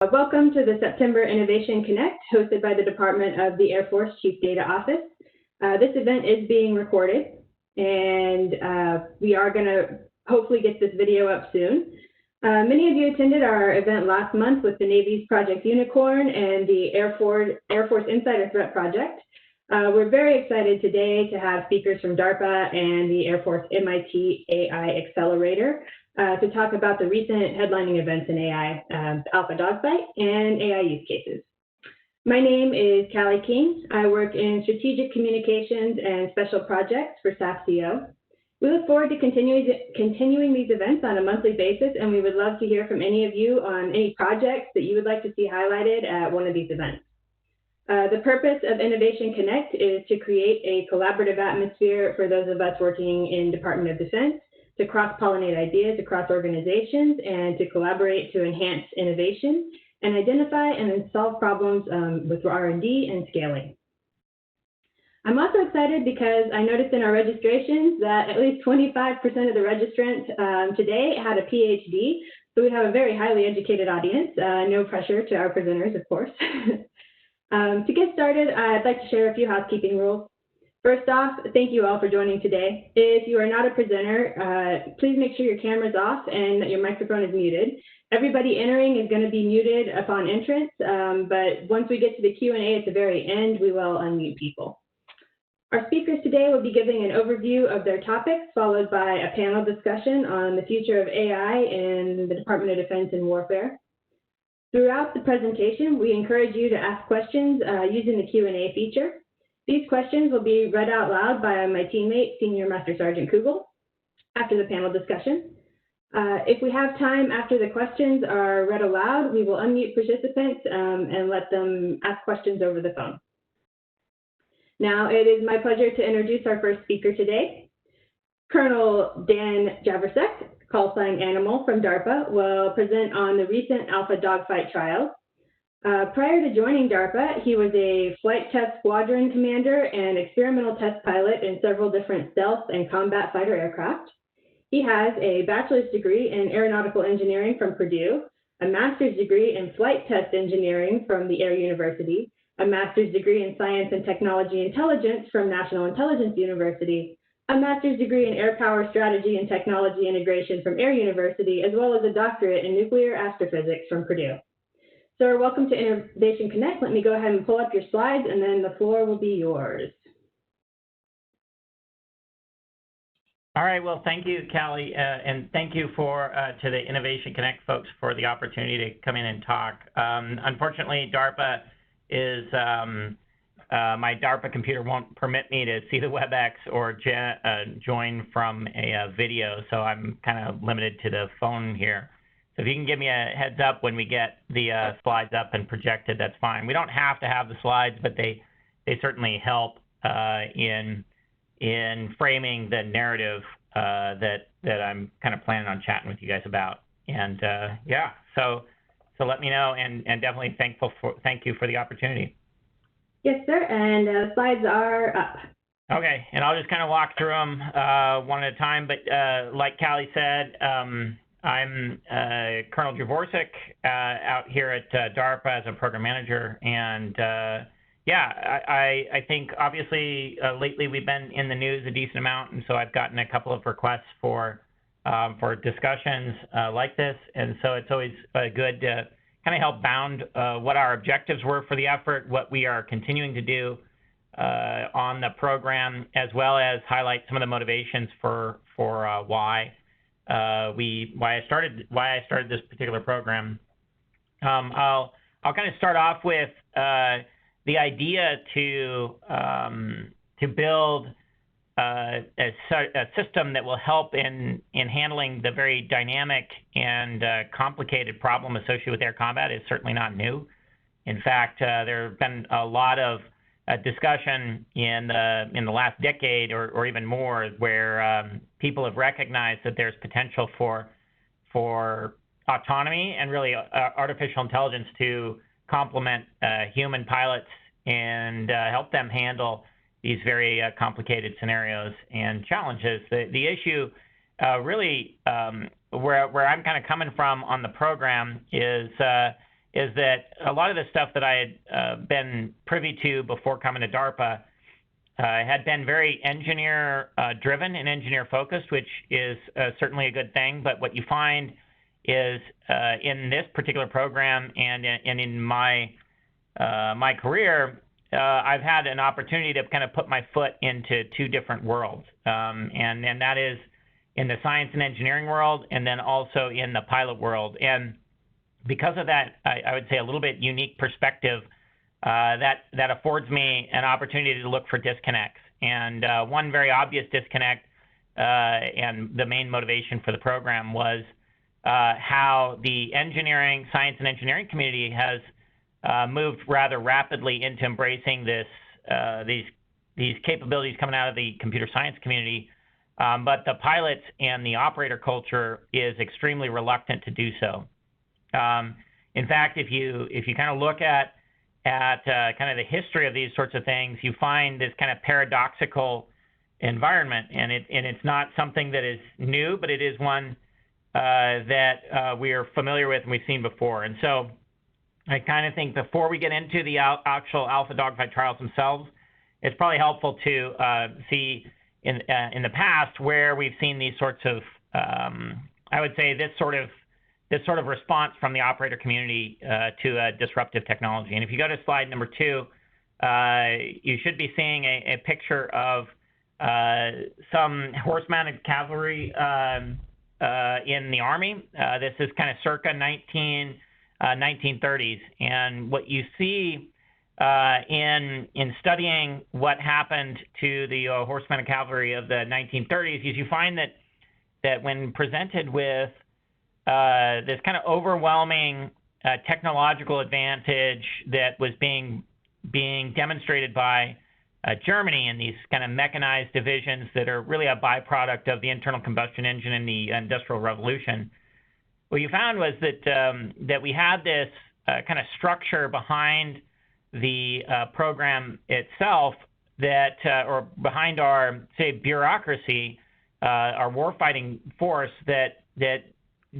Welcome to the September Innovation Connect, hosted by the Department of the Air Force Chief Data Office. This event is being recorded, and we are going to hopefully get this video up soon. Many of you attended our event last month with the Navy's Project Unicorn and the Air Force Insider Threat Project. We're very excited today to have speakers from DARPA and the Air Force MIT AI Accelerator to talk about the recent headlining events in AI, AlphaDogFight, and AI use cases. My name is Callie King. I work in strategic communications and special projects for SAFCO. We look forward to continuing these events on a monthly basis, and we would love to hear from any of you on any projects that you would like to see highlighted at one of these events. The purpose of Innovation Connect is to create a collaborative atmosphere for those of us working in Department of Defense, to cross-pollinate ideas across organizations, and to collaborate to enhance innovation and identify and then solve problems with R&D and scaling. I'm also excited because I noticed in our registrations that at least 25% of the registrants today had a PhD, so we have a very highly educated audience. No pressure to our presenters, of course. To get started, I'd like to share a few housekeeping rules. First off, thank you all for joining today. If you are not a presenter, please make sure your camera's off and that your microphone is muted. Everybody entering is going to be muted upon entrance, but once we get to the Q&A at the very end, we will unmute people. Our speakers today will be giving an overview of their topics, followed by a panel discussion on the future of AI in the Department of Defense and Warfare. Throughout the presentation, we encourage you to ask questions using the Q&A feature. These questions will be read out loud by my teammate, Senior Master Sergeant Kugel, after the panel discussion. If we have time after the questions are read aloud, we will unmute participants and let them ask questions over the phone. Now, it is my pleasure to introduce our first speaker today. Colonel Dan Javersek, call sign Animal from DARPA, will present on the recent AlphaDogFight trials. Prior to joining DARPA, he was a flight test squadron commander and experimental test pilot in several different stealth and combat fighter aircraft. He has a bachelor's degree in aeronautical engineering from Purdue, a master's degree in flight test engineering from the Air University, a master's degree in science and technology intelligence from National Intelligence University, a master's degree in air power strategy and technology integration from Air University, as well as a doctorate in nuclear astrophysics from Purdue. Sir, welcome to Innovation Connect. Let me go ahead and pull up your slides, and then the floor will be yours. All right. Well, thank you, Callie, and thank you to the Innovation Connect folks for the opportunity to come in and talk. Unfortunately, DARPA is my DARPA computer won't permit me to see the WebEx or join from a video, so I'm kind of limited to the phone here. So if you can give me a heads up when we get the slides up and projected, that's fine. We don't have to have the slides, but they certainly help in framing the narrative that I'm kind of planning on chatting with you guys about. And yeah, so let me know, and definitely thank you for the opportunity. Yes, sir, and the slides are up. Okay, and I'll just kind of walk through them one at a time. But like Callie said, I'm Colonel Javorsek out here at DARPA as a program manager, and yeah, I think obviously lately we've been in the news a decent amount, and so I've gotten a couple of requests for discussions like this, and so it's always good to kind of help bound what our objectives were for the effort, what we are continuing to do on the program, as well as highlight some of the motivations for why I started this particular program. I'll kind of start off with the idea to build a system that will help in handling the very dynamic and complicated problem associated with air combat is certainly not new. In fact, there have been a lot of discussion in the last decade or even more where people have recognized that there's potential for autonomy and really artificial intelligence to complement human pilots and help them handle these very complicated scenarios and challenges. The issue really where I'm kind of coming from on the program is is that a lot of the stuff that I had been privy to before coming to DARPA had been very engineer-driven and engineer-focused, which is certainly a good thing. But what you find is in this particular program and in my my career, I've had an opportunity to kind of put my foot into two different worlds, and that is in the science and engineering world, and then also in the pilot world. And because of that, I would say a little bit unique perspective that affords me an opportunity to look for disconnects. And one very obvious disconnect, and the main motivation for the program, was how the science and engineering community has moved rather rapidly into embracing these capabilities coming out of the computer science community, but the pilots and the operator culture is extremely reluctant to do so. In fact, if you kind of look at kind of the history of these sorts of things, you find this kind of paradoxical environment, and it's not something that is new, but it is one that we are familiar with and we've seen before. And so I kind of think before we get into the actual AlphaDogFight trials themselves, it's probably helpful to see in the past where we've seen these sorts of, I would say, this sort of response from the operator community to a disruptive technology. And if you go to slide number 2, you should be seeing a picture of some horse-mounted cavalry in the Army. This is kind of circa 1930s. And what you see in studying what happened to the horse-mounted cavalry of the 1930s is you find that when presented with this kind of overwhelming technological advantage that was being demonstrated by Germany in these kind of mechanized divisions that are really a byproduct of the internal combustion engine and the Industrial Revolution, what you found was that we had this kind of structure behind the program itself or behind our, say, bureaucracy, our warfighting force that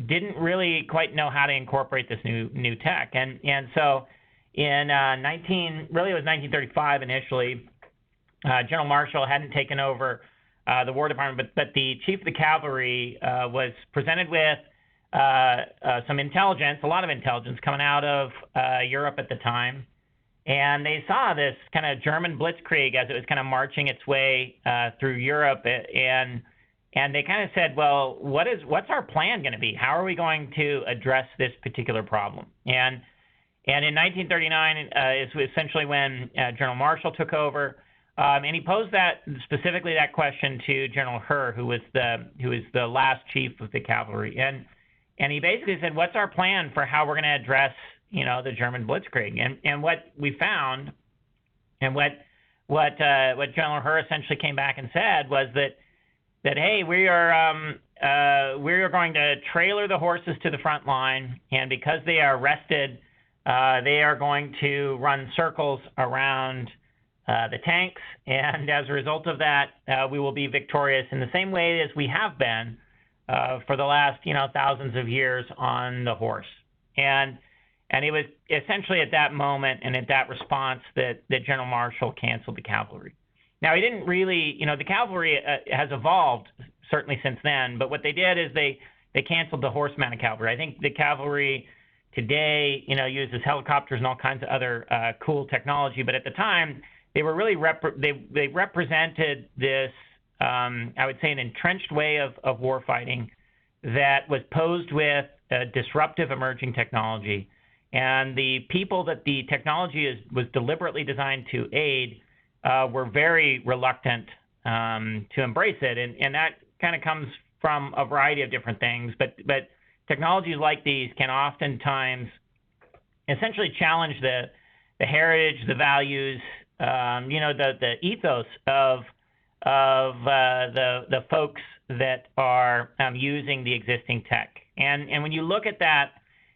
didn't really quite know how to incorporate this new tech. And so in it was 1935 initially, General Marshall hadn't taken over the War Department, but the Chief of the Cavalry was presented with some intelligence, a lot of intelligence coming out of Europe at the time. And they saw this kind of German blitzkrieg as it was kind of marching its way through Europe, and they kind of said, well, what's our plan going to be? How are we going to address this particular problem? And in 1939 is essentially when General Marshall took over, and he posed specifically that question to General Herr, who was the last chief of the cavalry, and he basically said, what's our plan for how we're going to address the German blitzkrieg? And what we found, and what General Herr essentially came back and said was that hey, we are going to trailer the horses to the front line, and because they are rested, they are going to run circles around the tanks, and as a result of that, we will be victorious in the same way as we have been for the last thousands of years on the horse. And it was essentially at that moment and at that response that General Marshall canceled the cavalry. Now, he didn't really, the cavalry has evolved certainly since then, but what they did is they canceled the horse-mounted cavalry. I think the cavalry today, uses helicopters and all kinds of other cool technology, but at the time, they were really they represented this, I would say, an entrenched way of warfighting that was posed with a disruptive emerging technology. And the people that the technology was deliberately designed to aid were very reluctant to embrace it, and that kind of comes from a variety of different things. But technologies like these can oftentimes essentially challenge the heritage, the values, the ethos of the folks that are using the existing tech. And when you look at that,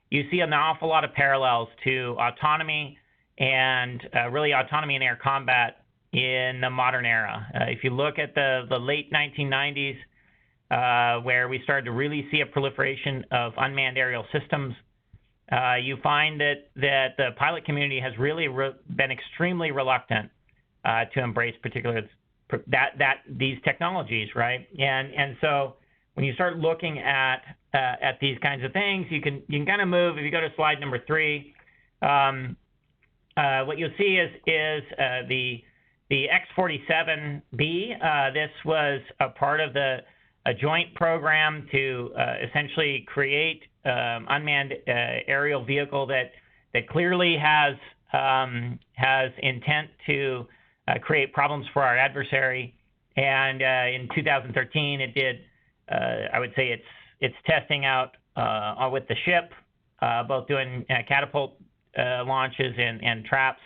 you see an awful lot of parallels to autonomy and really autonomy in air combat in the modern era. If you look at the late 1990s, where we started to really see a proliferation of unmanned aerial systems, you find that the pilot community has really been extremely reluctant to embrace these technologies, right? And so when you start looking at these kinds of things, you can kind of move. If you go to slide number 3, what you'll see is the X-47B. This was a part of a joint program to essentially create unmanned aerial vehicle that clearly has intent to create problems for our adversary. And in 2013, it did. I would say it's testing out with the ship, both doing catapult launches and traps.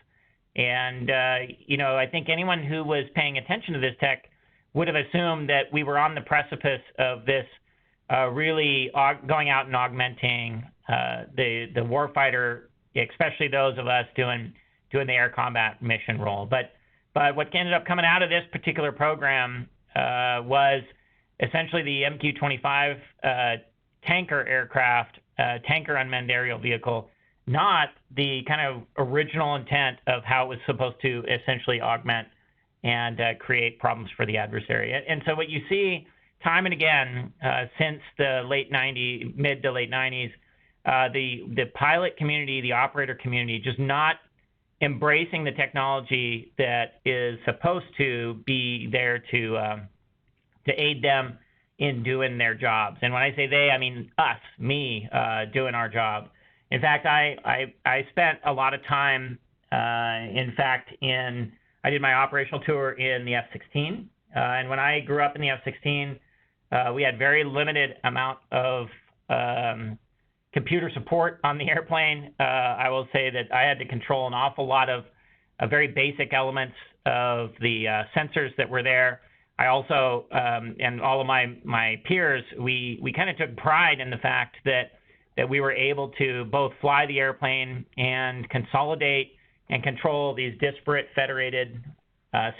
And I think anyone who was paying attention to this tech would have assumed that we were on the precipice of this really going out and augmenting the warfighter, especially those of us doing the air combat mission role. But what ended up coming out of this particular program was essentially the MQ-25 tanker aircraft, tanker unmanned aerial vehicle, not the kind of original intent of how it was supposed to essentially augment and create problems for the adversary. And so what you see time and again since the mid to late 90s, the pilot community, the operator community, just not embracing the technology that is supposed to be there to aid them in doing their jobs. And when I say they, I mean us, me, doing our job. In fact, I spent a lot of time, I did my operational tour in the F-16. And when I grew up in the F-16, we had very limited amount of computer support on the airplane. I will say that I had to control an awful lot of very basic elements of the sensors that were there. I also, and all of my peers, we kind of took pride in the fact that we were able to both fly the airplane and consolidate and control these disparate federated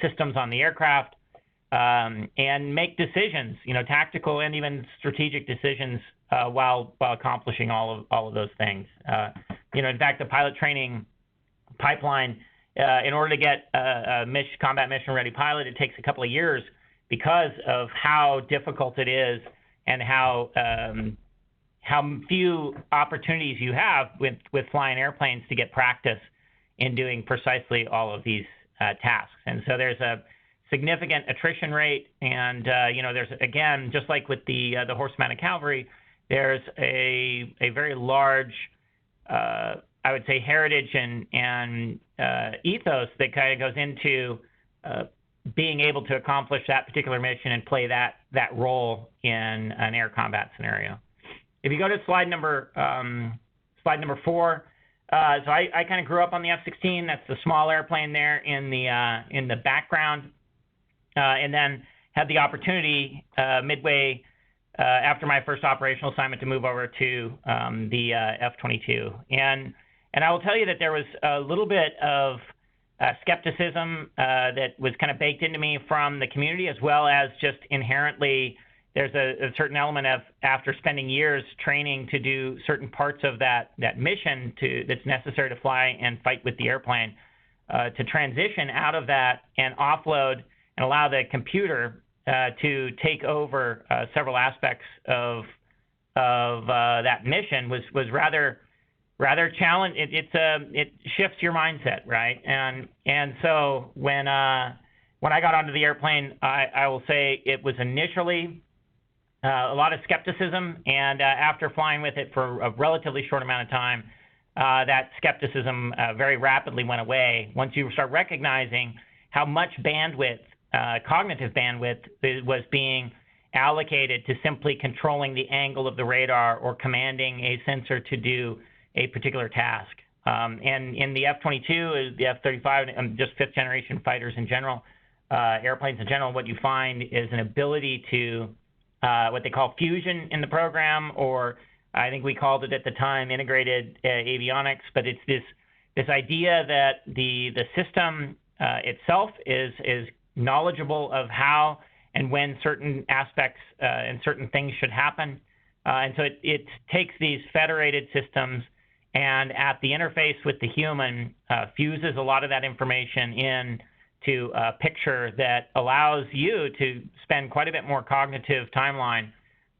systems on the aircraft, and make decisions, tactical and even strategic decisions while accomplishing all of those things. In fact, the pilot training pipeline, in order to get a combat mission ready pilot, it takes a couple of years because of how difficult it is and how few opportunities you have with flying airplanes to get practice in doing precisely all of these tasks. And so there's a significant attrition rate, and there's, again, just like with the horse-mounted cavalry, there's a very large, I would say, heritage and ethos that kind of goes into being able to accomplish that particular mission and play that role in an air combat scenario. If you go to slide number 4, so I kind of grew up on the F-16. That's the small airplane there in the background, and then had the opportunity midway after my first operational assignment to move over to the F-22. And I will tell you that there was a little bit of skepticism that was kind of baked into me from the community, as well as just inherently there's a certain element of, after spending years training to do certain parts of that mission that's necessary to fly and fight with the airplane, to transition out of that and offload and allow the computer to take over several aspects of that mission was rather challenging. It shifts your mindset, right? And so when I got onto the airplane, I will say it was initially a lot of skepticism, and after flying with it for a relatively short amount of time, that skepticism very rapidly went away once you start recognizing how much bandwidth, cognitive bandwidth, was being allocated to simply controlling the angle of the radar or commanding a sensor to do a particular task. And in the F-22, the F-35, and just fifth-generation fighters in general, airplanes in general, what you find is an ability to what they call fusion in the program, or I think we called it at the time integrated avionics, but it's this idea that the system itself is knowledgeable of how and when certain aspects and certain things should happen. And so it takes these federated systems and at the interface with the human, fuses a lot of that information in to a picture that allows you to spend quite a bit more cognitive timeline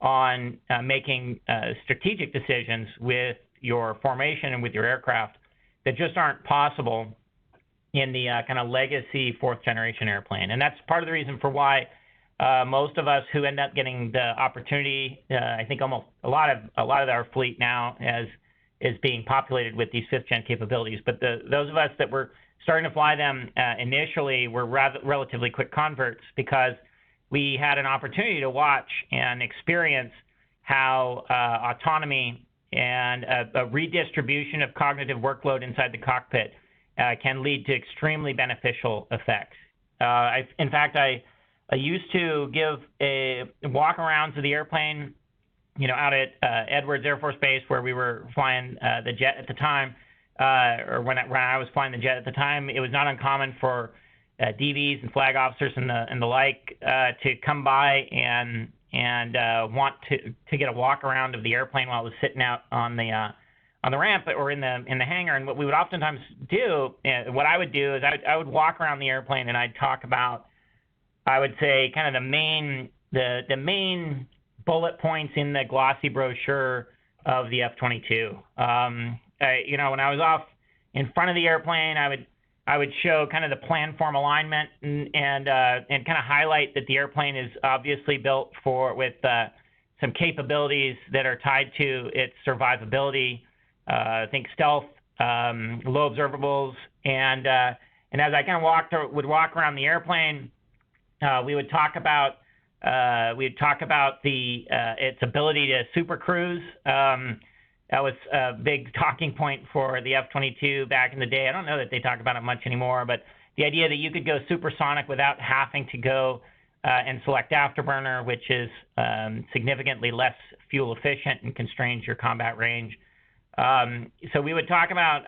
on making strategic decisions with your formation and with your aircraft that just aren't possible in the kind of legacy fourth generation airplane. And that's part of the reason for why most of us who end up getting the opportunity, I think almost a lot of our fleet now is being populated with these fifth gen capabilities. But those of us that were starting to fly them initially were relatively quick converts, because we had an opportunity to watch and experience how autonomy and a redistribution of cognitive workload inside the cockpit can lead to extremely beneficial effects. In fact, I used to give walk-arounds of the airplane, out at Edwards Air Force Base, where we were flying the jet at the time, or when I was flying the jet at the time. It was not uncommon for DVs and flag officers and the like to come by and want to get a walk around of the airplane while it was sitting out on the ramp or in the hangar. And what we would oftentimes do, what I would do is I would walk around the airplane and I'd talk about, I would say, kind of the main bullet points in the glossy brochure of the F-22. When I was off in front of the airplane, I would show kind of the planform alignment and kind of highlight that the airplane is obviously built with some capabilities that are tied to its survivability. Think stealth, low observables, and as I kind of would walk around the airplane, we would talk about its ability to super cruise. That was a big talking point for the F-22 back in the day. I don't know that they talk about it much anymore, but the idea that you could go supersonic without having to go and select afterburner, which is significantly less fuel efficient and constrains your combat range. So I'd talk about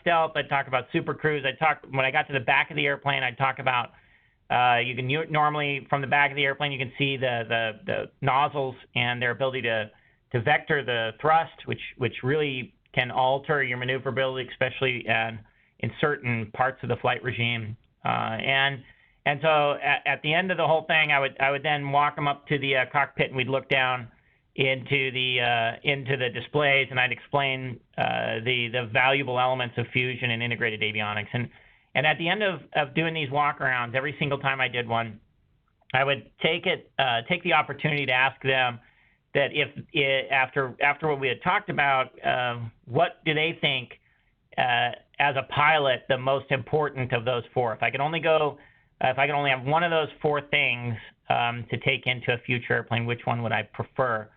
stealth, I'd talk about super cruise, when I got to the back of the airplane, I'd talk about, normally from the back of the airplane, you can see the nozzles and their ability to vector the thrust, which really can alter your maneuverability, especially in certain parts of the flight regime. And so at the end of the whole thing, I would then walk them up to the cockpit, and we'd look down into the displays, and I'd explain the valuable elements of fusion and integrated avionics. And at the end of doing these walk-arounds, every single time I did one, I would take the opportunity to ask them that after what we had talked about, what do they think as a pilot the most important of those four? If I could only have one of those four things to take into a future airplane, which one would I prefer?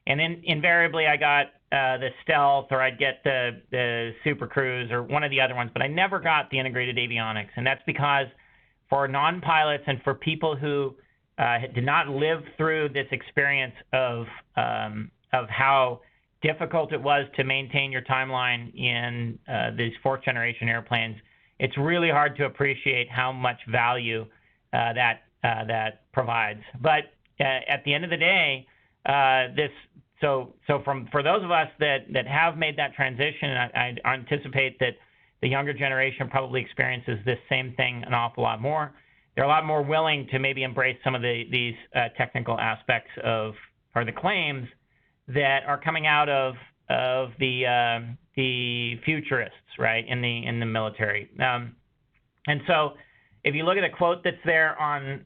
And then invariably I got the stealth, or I'd get the super cruise, or one of the other ones, but I never got the integrated avionics. And that's because for non-pilots and for people who did not live through this experience of how difficult it was to maintain your timeline in these fourth generation airplanes, it's really hard to appreciate how much value that provides. But at the end of the day, for those of us that have made that transition, I anticipate that the younger generation probably experiences this same thing an awful lot more. They're a lot more willing to maybe embrace some of these technical aspects or the claims that are coming out of the futurists, right, in the military. And so, if you look at the quote that's there on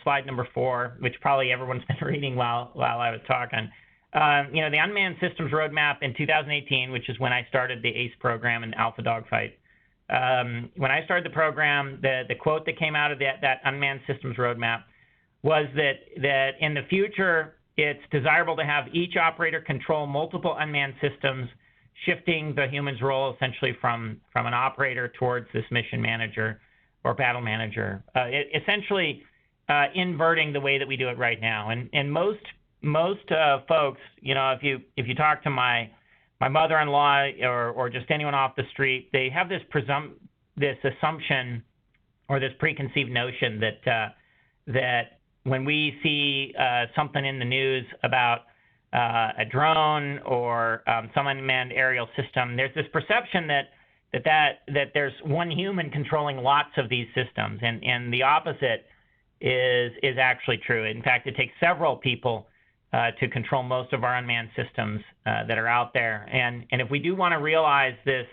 slide number 4, which probably everyone's been reading while I was talking, the Unmanned Systems Roadmap in 2018, which is when I started the ACE program in AlphaDogFight. When I started the program, the quote that came out of that Unmanned Systems Roadmap was that in the future, it's desirable to have each operator control multiple unmanned systems, shifting the human's role essentially from an operator towards this mission manager or battle manager, essentially inverting the way that we do it right now. And most folks, if you talk to my mother-in-law or just anyone off the street, they have this assumption or this preconceived notion that when we see something in the news about a drone or some unmanned aerial system, there's this perception that there's one human controlling lots of these systems, and the opposite is actually true. In fact, it takes several people to control most of our unmanned systems that are out there. And if we do want to realize this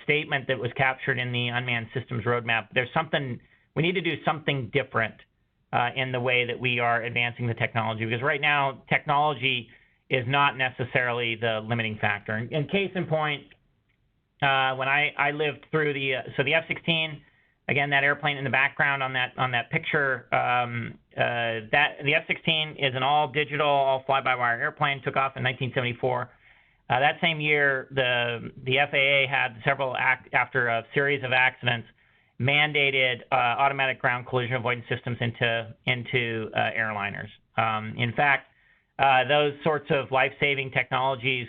statement that was captured in the Unmanned Systems Roadmap, we need to do something different in the way that we are advancing the technology, because right now technology is not necessarily the limiting factor. In case in point, when I lived through the F-16, again, that airplane in the background on that picture, the F-16 is an all-digital, all fly-by-wire airplane. Took off in 1974. That same year, the FAA had after a series of accidents, mandated automatic ground collision avoidance systems into airliners. In fact, those sorts of life-saving technologies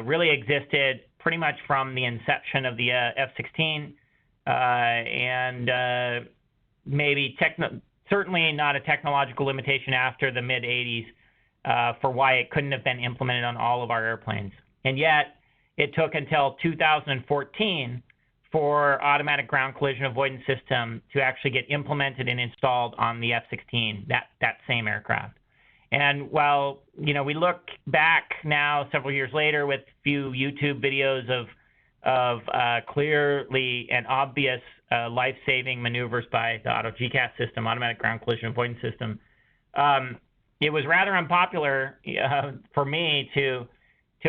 really existed pretty much from the inception of the F-16, and maybe certainly not a technological limitation after the mid-'80s for why it couldn't have been implemented on all of our airplanes. And yet, it took until 2014 for automatic ground collision avoidance system to actually get implemented and installed on the F-16, that same aircraft. And while, we look back now several years later with a few YouTube videos of clearly and obvious life-saving maneuvers by the AutoGCAS system, automatic ground collision avoidance system, it was rather unpopular for me to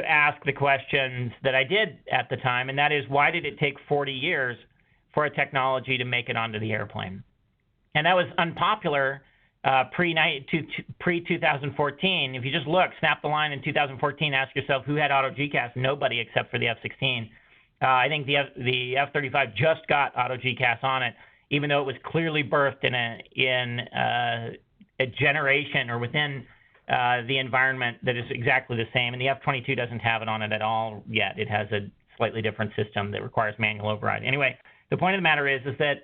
ask the questions that I did at the time, and that is, why did it take 40 years for a technology to make it onto the airplane? And that was unpopular pre-2014. If you just snap the line in 2014, ask yourself who had AutoGCAS. Nobody except for the F-16. I think the F-35 just got AutoGCAS on it, even though it was clearly birthed in a generation or within the environment that is exactly the same. And the F-22 doesn't have it on it at all yet. It has a slightly different system that requires manual override. Anyway, the point of the matter is that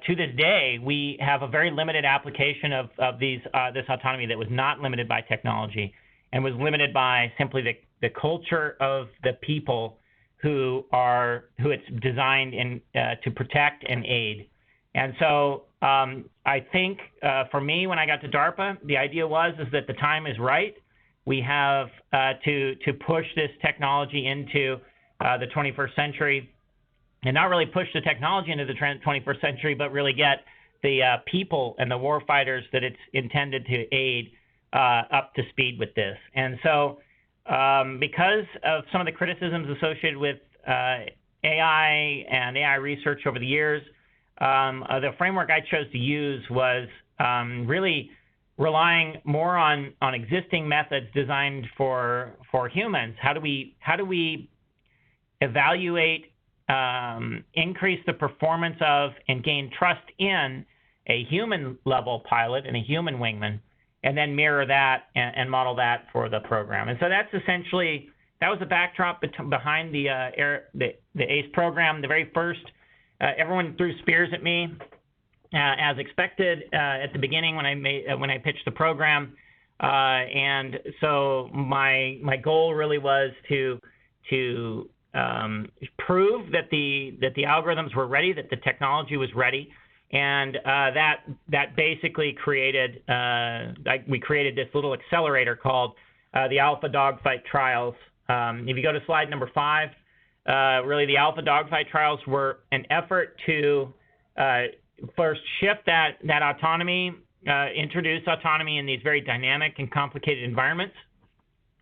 to this day, we have a very limited application of this autonomy that was not limited by technology and was limited by simply the culture of the people who it's designed to protect and aid. And so I think for me, when I got to DARPA, the idea is that the time is right. We have to push this technology into the 21st century, and not really push the technology into the 21st century, but really get the people and the warfighters that it's intended to aid up to speed with this. And so because of some of the criticisms associated with AI and AI research over the years, the framework I chose to use was really relying more on existing methods designed for humans. How do we evaluate, increase the performance of, and gain trust in a human-level pilot and a human wingman, and then mirror that and model that for the program? And so that was the backdrop behind the ACE program. The very first, everyone threw spears at me, as expected at the beginning when I pitched the program, and so my goal really was to prove that the algorithms were ready, that the technology was ready, and that basically created we created this little accelerator called the AlphaDogFight trials. If you go to slide number 5, really the AlphaDogFight trials were an effort to first shift that autonomy, introduce autonomy in these very dynamic and complicated environments.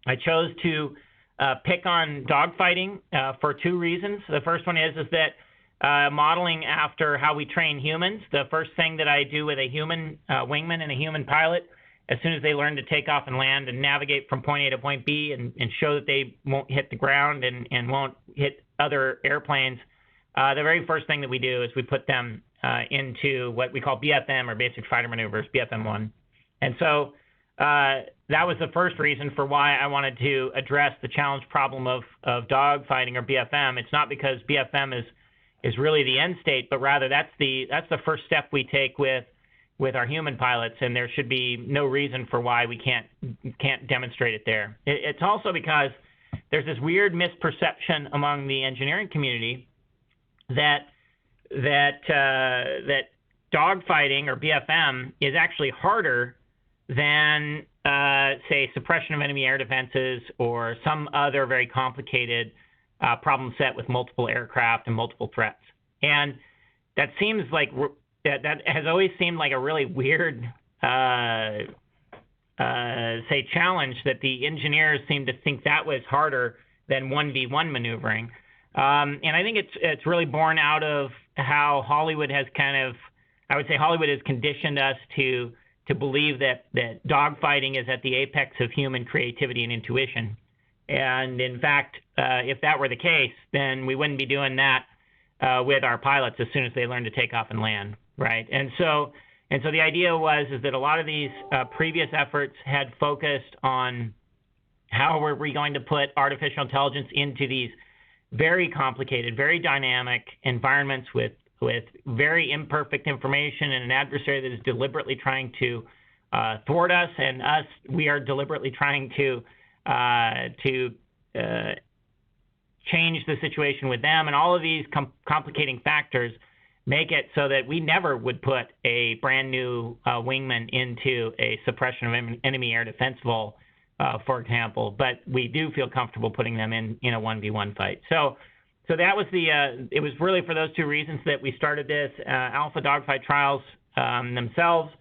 I chose to pick on dogfighting for 2 reasons. The first one is that modeling after how we train humans, the first thing that I do with a human wingman and a human pilot, as soon as they learn to take off and land and navigate from point A to point B and show that they won't hit the ground and won't hit other airplanes, the very first thing that we do is we put them into what we call BFM, or basic fighter maneuvers, BFM1. And so that was the first reason for why I wanted to address the challenge problem of dogfighting, or BFM. It's not because BFM is really the end state, but rather that's the first step we take with with our human pilots, and there should be no reason for why we can't demonstrate it there. It's also because there's this weird misperception among the engineering community that dogfighting or BFM is actually harder than, say, suppression of enemy air defenses or some other very complicated problem set with multiple aircraft and multiple threats. And that seems like that has always seemed like a really weird, say, challenge, that the engineers seem to think that was harder than 1v1 maneuvering. And I think it's really born out of how Hollywood has I would say Hollywood has conditioned us to believe that dogfighting is at the apex of human creativity and intuition. And in fact, if that were the case, then we wouldn't be doing that with our pilots as soon as they learn to take off and land, right? And so the idea is that a lot of these previous efforts had focused on how were we going to put artificial intelligence into these very complicated, very dynamic environments with very imperfect information and an adversary that is deliberately trying to thwart us, and we are deliberately trying to change the situation with them. And all of these complicating factors make it so that we never would put a brand new wingman into a suppression of enemy air defense vol, for example, but we do feel comfortable putting them in a 1v1 fight. So that was it was really for those two reasons that we started this. AlphaDogFight trials themselves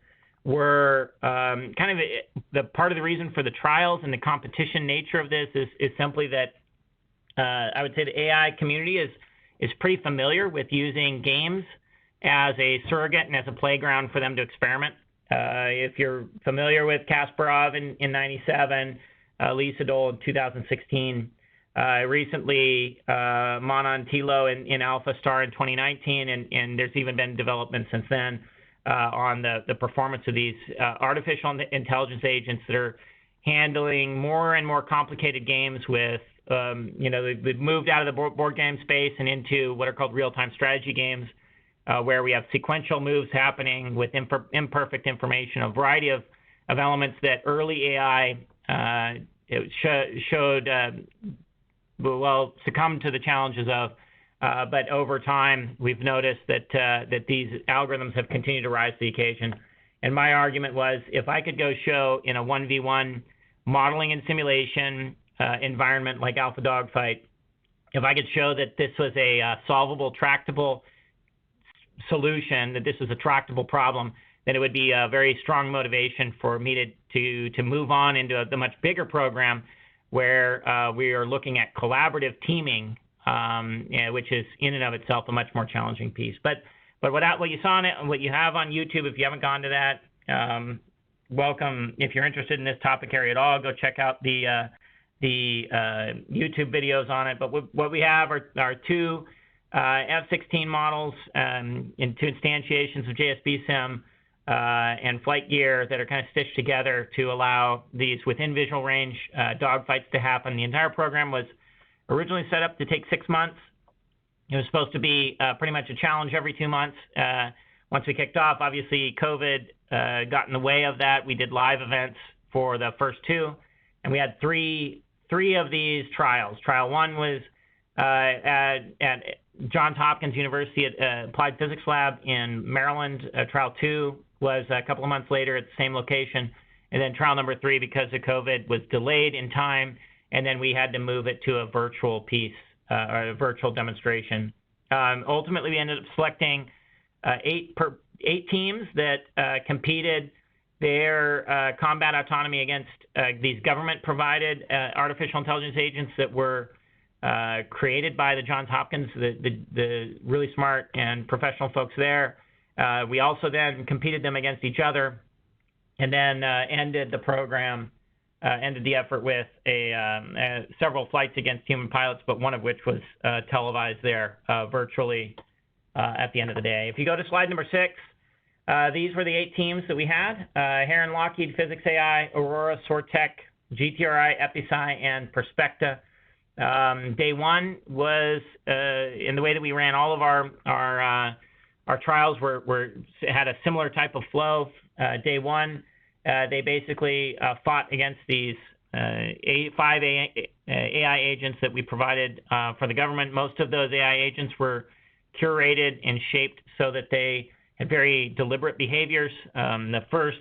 were kind of the part of the reason for the trials, and the competition nature of this is simply that I would say the AI community is pretty familiar with using games as a surrogate and as a playground for them to experiment. If you're familiar with Kasparov in 97, Lee Sedol in 2016, recently Manon Tilo in AlphaStar in 2019, and there's even been development since then on the performance of these artificial intelligence agents that are handling more and more complicated games with, they've moved out of the board game space and into what are called real-time strategy games, where we have sequential moves happening with imperfect information, a variety of elements that early AI showed succumbed to the challenges of. But over time, we've noticed that these algorithms have continued to rise to the occasion. And my argument was, if I could go show in a 1v1 modeling and simulation environment like AlphaDogFight, if I could show that this was a solvable, tractable solution, that this was a tractable problem, then it would be a very strong motivation for me to move on into the much bigger program where we are looking at collaborative teaming, which is in and of itself a much more challenging piece. But what you saw on it, what you have on YouTube, if you haven't gone to that, welcome. If you're interested in this topic area at all, go check out the YouTube videos on it. But what we have are two F-16 models in two instantiations of JSB Sim and flight gear that are kind of stitched together to allow these within visual range dogfights to happen. The entire program was originally set up to take 6 months. It was supposed to be pretty much a challenge every 2 months. Once we kicked off, obviously COVID got in the way of that. We did live events for the first two, and we had three of these trials. Trial one was at Johns Hopkins University at Applied Physics Lab in Maryland. Trial two was a couple of months later at the same location. And then trial number three, because of COVID, was delayed in time, and then we had to move it to a virtual piece, or a virtual demonstration. Ultimately, we ended up selecting 8 teams that competed their combat autonomy against these government-provided artificial intelligence agents that were created by the Johns Hopkins, the really smart and professional folks there. We also then competed them against each other, and then ended the program, ended the effort with several flights against human pilots, but one of which was televised there virtually at the end of the day. If you go to slide number 6, these were the 8 teams that we had: Heron Lockheed, Physics AI, Aurora, Sortec, GTRI, EpiSci, and Perspecta. Day one was, in the way that we ran all of our our trials had a similar type of flow. Day one, they basically fought against these 5 AI agents that we provided for the government. Most of those AI agents were curated and shaped so that they had very deliberate behaviors. The first,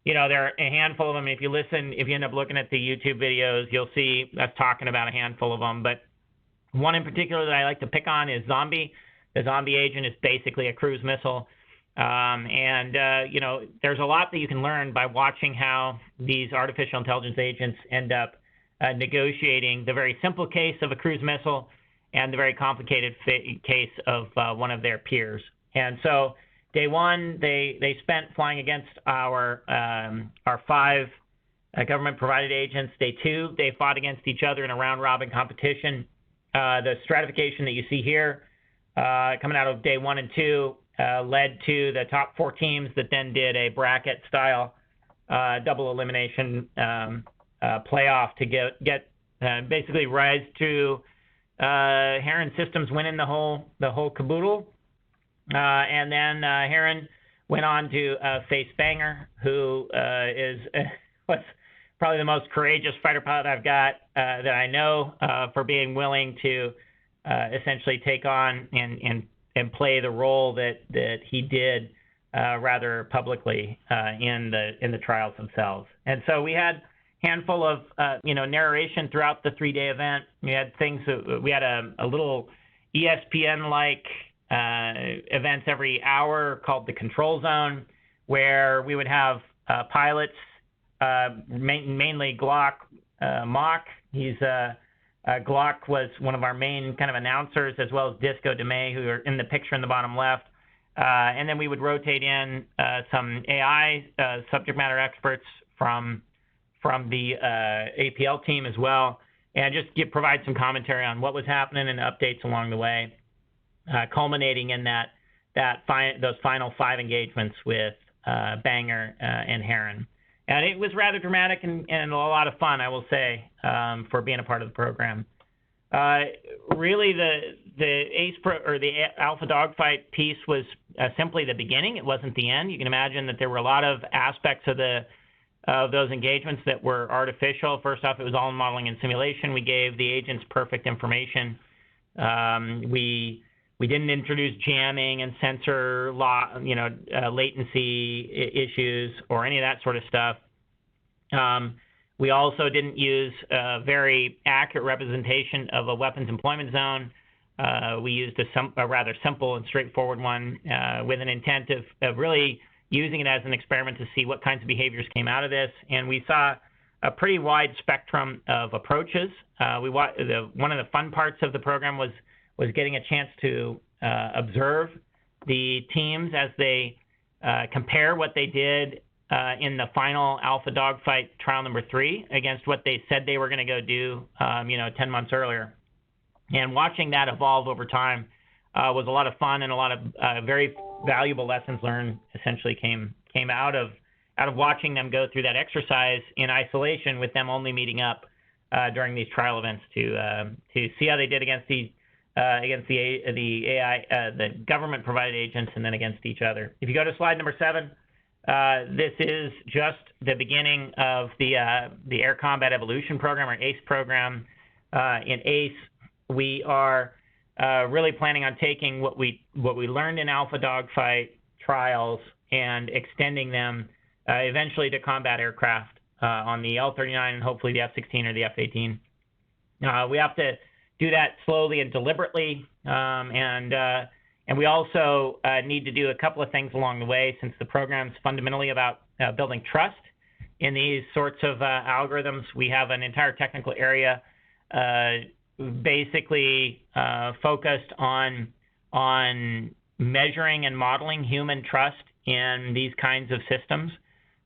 there are a handful of them. If you end up looking at the YouTube videos, you'll see us talking about a handful of them. But one in particular that I like to pick on is Zombie. The Zombie agent is basically a cruise missile. There's a lot that you can learn by watching how these artificial intelligence agents end up negotiating the very simple case of a cruise missile and the very complicated case of one of their peers. And so day one, they spent flying against our 5 government-provided agents. Day two, they fought against each other in a round-robin competition. The stratification that you see here coming out of day 1 and 2 led to the top 4 teams that then did a bracket-style double elimination playoff to get basically rise to Heron Systems winning the whole caboodle. And then Heron went on to face Banger, who was probably the most courageous fighter pilot I've got that I know for being willing to essentially take on and play the role that he did rather publicly in the trials themselves. And so we had a handful of narration throughout the 3-day event. We had a little ESPN-like events every hour called the Control Zone, where we would have pilots, mainly Glock Mock. Glock was one of our main kind of announcers, as well as Disco DeMay, who are in the picture in the bottom left. And then we would rotate in some AI subject matter experts from the APL team as well, and just provide some commentary on what was happening and updates along the way, culminating in those final 5 engagements with Banger and Heron. And it was rather dramatic and a lot of fun, I will say, for being a part of the program. Really, the Alpha Dogfight piece was simply the beginning. It wasn't the end. You can imagine that there were a lot of aspects of those engagements that were artificial. First off, it was all in modeling and simulation. We gave the agents perfect information. We didn't introduce jamming and sensor latency issues or any of that sort of stuff. We also didn't use a very accurate representation of a weapons employment zone. We used a rather simple and straightforward one with an intent of really using it as an experiment to see what kinds of behaviors came out of this. And we saw a pretty wide spectrum of approaches. One of the fun parts of the program was getting a chance to observe the teams as they compare what they did in the final Alpha Dogfight trial number 3 against what they said they were going to go do, 10 months earlier. And watching that evolve over time was a lot of fun, and a lot of very valuable lessons learned essentially came out of watching them go through that exercise in isolation, with them only meeting up during these trial events to see how they did against the AI, the government-provided agents, and then against each other. If you go to slide number 7, this is just the beginning of the Air Combat Evolution Program, or ACE program. In ACE, we are really planning on taking what we learned in Alpha Dogfight trials and extending them eventually to combat aircraft on the L-39 and hopefully the F-16 or the F-18. We have to do that slowly and deliberately, and we also need to do a couple of things along the way, since the program's fundamentally about building trust in these sorts of algorithms. We have an entire technical area basically focused on measuring and modeling human trust in these kinds of systems.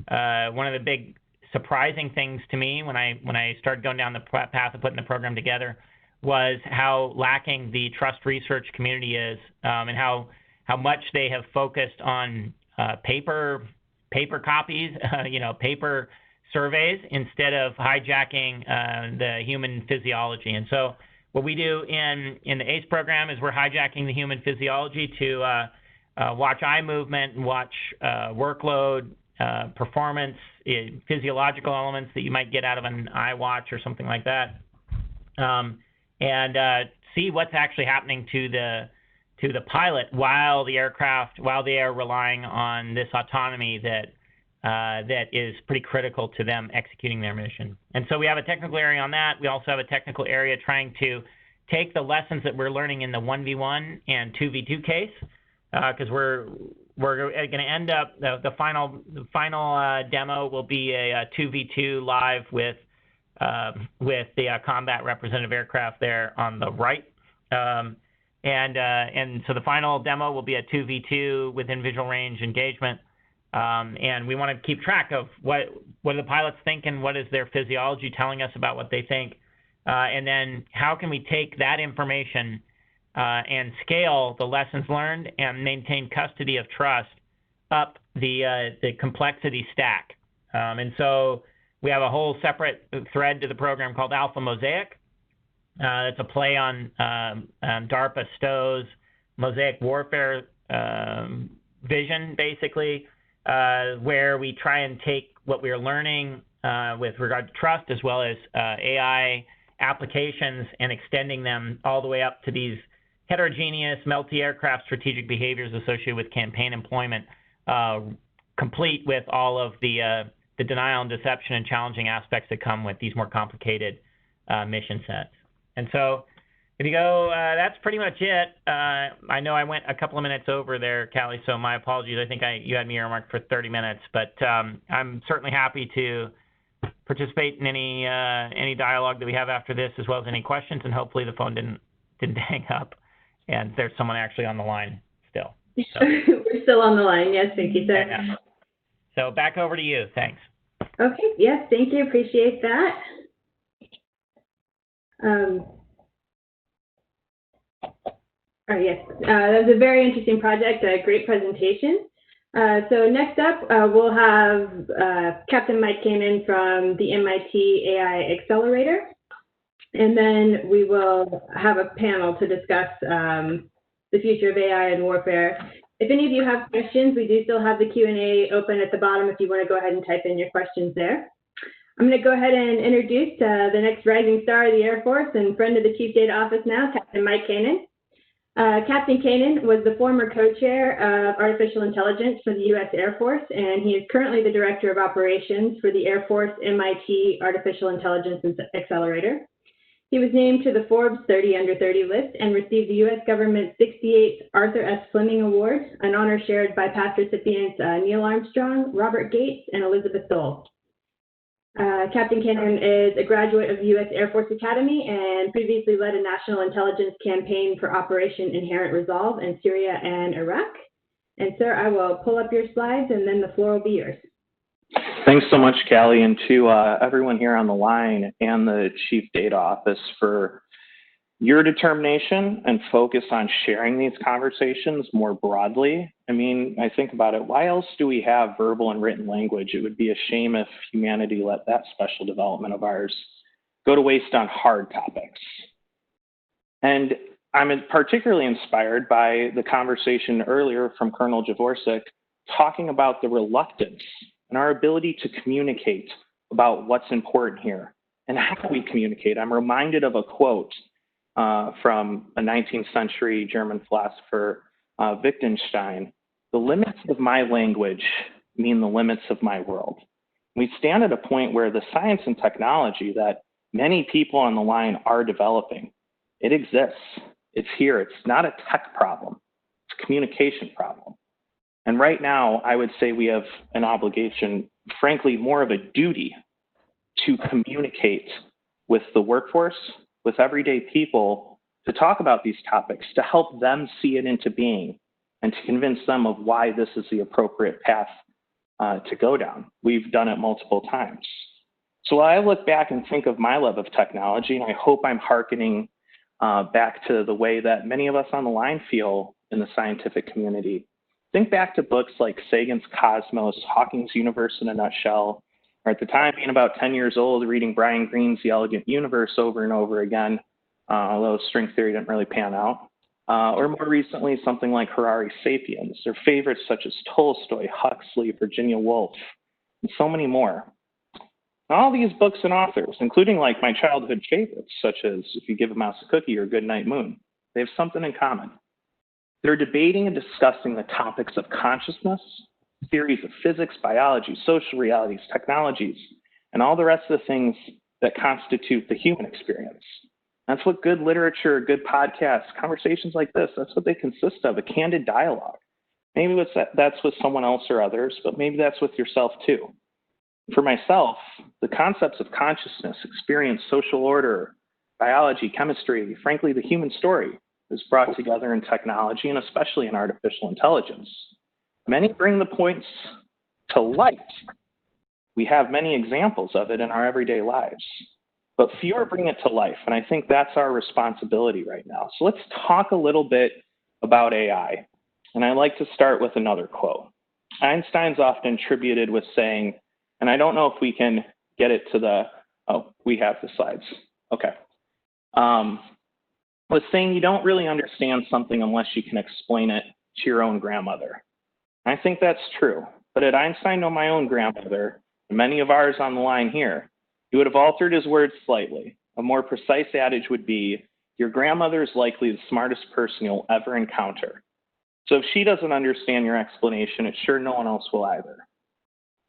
One of the big surprising things to me when I started going down the path of putting the program together was how lacking the trust research community is, and how much they have focused on paper copies, paper surveys, instead of hijacking the human physiology. And so what we do in the ACE program is we're hijacking the human physiology to watch eye movement and watch workload, performance, physiological elements that you might get out of an eye watch or something like that, and see what's actually happening to the pilot while they are relying on this autonomy that is pretty critical to them executing their mission. And so we have a technical area on that. We also have a technical area trying to take the lessons that we're learning in the 1v1 and 2v2 case, because we're going to end up, the final demo will be a 2v2 live with the combat representative aircraft there on the right. And so the final demo will be a 2v2 within visual range engagement. And we want to keep track of what do the pilots think and what is their physiology telling us about what they think. And then how can we take that information and scale the lessons learned and maintain custody of trust up the complexity stack. And so we have a whole separate thread to the program called Alpha Mosaic. It's a play on DARPA Stowe's Mosaic warfare vision, basically, where we try and take what we're learning with regard to trust as well as AI applications and extending them all the way up to these heterogeneous multi-aircraft strategic behaviors associated with campaign employment, complete with all of the denial and deception and challenging aspects that come with these more complicated mission sets. And so if you go, that's pretty much it. I know I went a couple of minutes over there, Callie, so my apologies. I think you had me earmarked for 30 minutes, but I'm certainly happy to participate in any dialogue that we have after this, as well as any questions, and hopefully the phone didn't hang up, and there's someone actually on the line still. So. We're still on the line. Yes, thank you, sir. Yeah. So back over to you. Thanks. Okay. Yes, thank you. Appreciate that. Yes, that was a very interesting project, a great presentation. So next up, we'll have Captain Mike Kanaan from the MIT AI Accelerator, and then we will have a panel to discuss the future of AI and warfare. If any of you have questions, we do still have the Q&A open at the bottom if you want to go ahead and type in your questions there. I'm going to go ahead and introduce the next rising star of the Air Force and friend of the Chief Data Office now, Captain Mike Kanaan. Captain Kanaan was the former co-chair of Artificial Intelligence for the U.S. Air Force, and he is currently the Director of Operations for the Air Force MIT Artificial Intelligence Accelerator. He was named to the Forbes 30 Under 30 list and received the U.S. government's 68th Arthur S. Fleming Award, an honor shared by past recipients Neil Armstrong, Robert Gates, and Elizabeth Dole. Captain Kanaan is a graduate of the U.S. Air Force Academy and previously led a national intelligence campaign for Operation Inherent Resolve in Syria and Iraq. And sir, I will pull up your slides and then the floor will be yours. Thanks so much, Callie, and to everyone here on the line and the Chief Data Office for your determination and focus on sharing these conversations more broadly. I mean, I think about it, why else do we have verbal and written language? It would be a shame if humanity let that special development of ours go to waste on hard topics. And I'm particularly inspired by the conversation earlier from Colonel Javorsek talking about the reluctance and our ability to communicate about what's important here and how we communicate. I'm reminded of a quote from a 19th century German philosopher, Wittgenstein. The limits of my language mean the limits of my world. We stand at a point where the science and technology that many people on the line are developing, it exists. It's here. It's not a tech problem. It's a communication problem. And right now, I would say we have an obligation, frankly, more of a duty to communicate with the workforce, with everyday people, to talk about these topics, to help them see it into being, and to convince them of why this is the appropriate path to go down. We've done it multiple times. So while I look back and think of my love of technology, and I hope I'm hearkening back to the way that many of us on the line feel in the scientific community, think back to books like Sagan's Cosmos, Hawking's Universe in a Nutshell, or at the time being about 10 years old, reading Brian Greene's The Elegant Universe over and over again, although string theory didn't really pan out. or more recently, something like Harari's Sapiens, or favorites such as Tolstoy, Huxley, Virginia Woolf, and so many more. All these books and authors, including like my childhood favorites, such as If You Give a Mouse a Cookie or Goodnight Moon, they have something in common. They're debating and discussing the topics of consciousness, theories of physics, biology, social realities, technologies, and all the rest of the things that constitute the human experience. That's what good literature, good podcasts, conversations like this, that's what they consist of, a candid dialogue. Maybe that's with someone else or others, but maybe that's with yourself too. For myself, the concepts of consciousness, experience, social order, biology, chemistry, frankly, the human story is brought together in technology and especially in artificial intelligence. Many bring the points to light. We have many examples of it in our everyday lives, but fewer bring it to life. And I think that's our responsibility right now. So let's talk a little bit about AI. And I like to start with another quote. Einstein's often attributed with saying, and I don't know if we can get it to the, oh, we have the slides. Okay. Was saying you don't really understand something unless you can explain it to your own grandmother. I think that's true. But had Einstein known my own grandmother, and many of ours on the line here, he would have altered his words slightly. A more precise adage would be, your grandmother is likely the smartest person you'll ever encounter. So if she doesn't understand your explanation, it's sure no one else will either.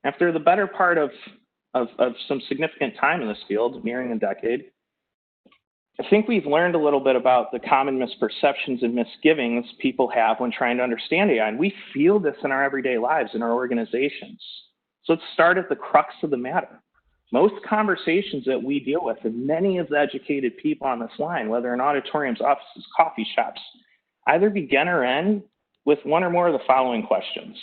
After the better part of some significant time in this field, nearing a decade, I think we've learned a little bit about the common misperceptions and misgivings people have when trying to understand AI, and we feel this in our everyday lives, in our organizations. So let's start at the crux of the matter. Most conversations that we deal with, and many of the educated people on this line, whether in auditoriums, offices, coffee shops, either begin or end with one or more of the following questions.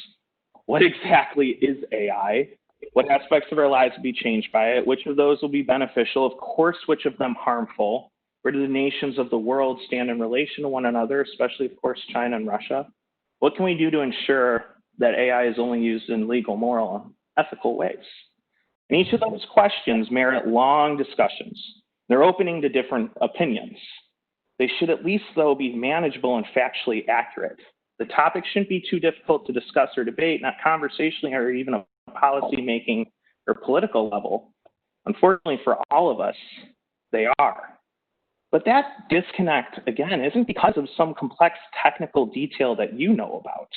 What exactly is AI? What aspects of our lives will be changed by it? Which of those will be beneficial? Of course, which of them harmful? Where do the nations of the world stand in relation to one another, especially, of course, China and Russia? What can we do to ensure that AI is only used in legal, moral, and ethical ways? And each of those questions merit long discussions. They're opening to different opinions. They should at least, though, be manageable and factually accurate. The topic shouldn't be too difficult to discuss or debate, not conversationally or even a policy-making or political level. Unfortunately for all of us, they are. But that disconnect, again, isn't because of some complex technical detail that you know about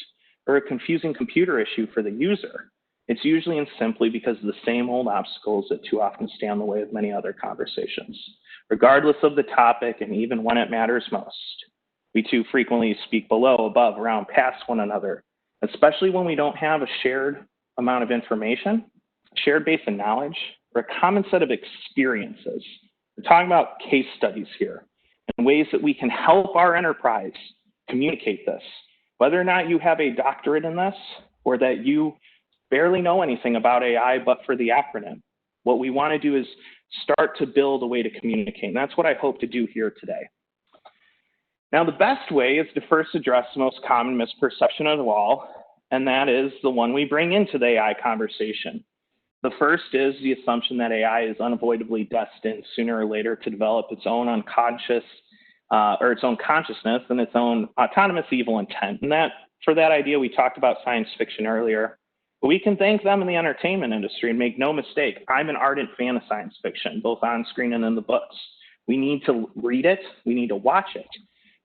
or a confusing computer issue for the user. It's usually and simply because of the same old obstacles that too often stand in the way of many other conversations. Regardless of the topic and even when it matters most, we too frequently speak below, above, around, past one another, especially when we don't have a shared amount of information, a shared base of knowledge, or a common set of experiences. We're talking about case studies here and ways that we can help our enterprise communicate this. Whether or not you have a doctorate in this or that you barely know anything about AI but for the acronym, what we want to do is start to build a way to communicate. And that's what I hope to do here today. Now, the best way is to first address the most common misperception of all, and that is the one we bring into the AI conversation. The first is the assumption that AI is unavoidably destined sooner or later to develop its own unconscious or its own consciousness and its own autonomous evil intent. And that, for that idea, we talked about science fiction earlier. But we can thank them in the entertainment industry, and make no mistake, I'm an ardent fan of science fiction, both on screen and in the books. We need to read it, we need to watch it,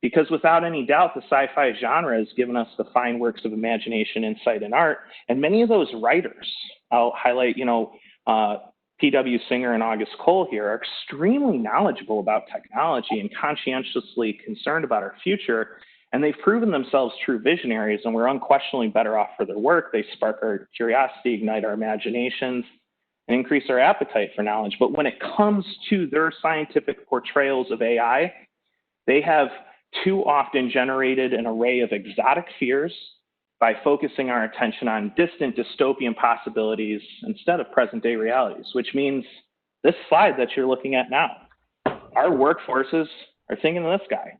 because without any doubt, the sci-fi genre has given us the fine works of imagination, insight, and art. And many of those writers, I'll highlight, P.W. Singer and August Cole here, are extremely knowledgeable about technology and conscientiously concerned about our future. And they've proven themselves true visionaries, and we're unquestionably better off for their work. They spark our curiosity, ignite our imaginations, and increase our appetite for knowledge. But when it comes to their scientific portrayals of AI, they have too often generated an array of exotic fears by focusing our attention on distant dystopian possibilities instead of present-day realities, which means this slide that you're looking at now. Our workforces are thinking of this guy.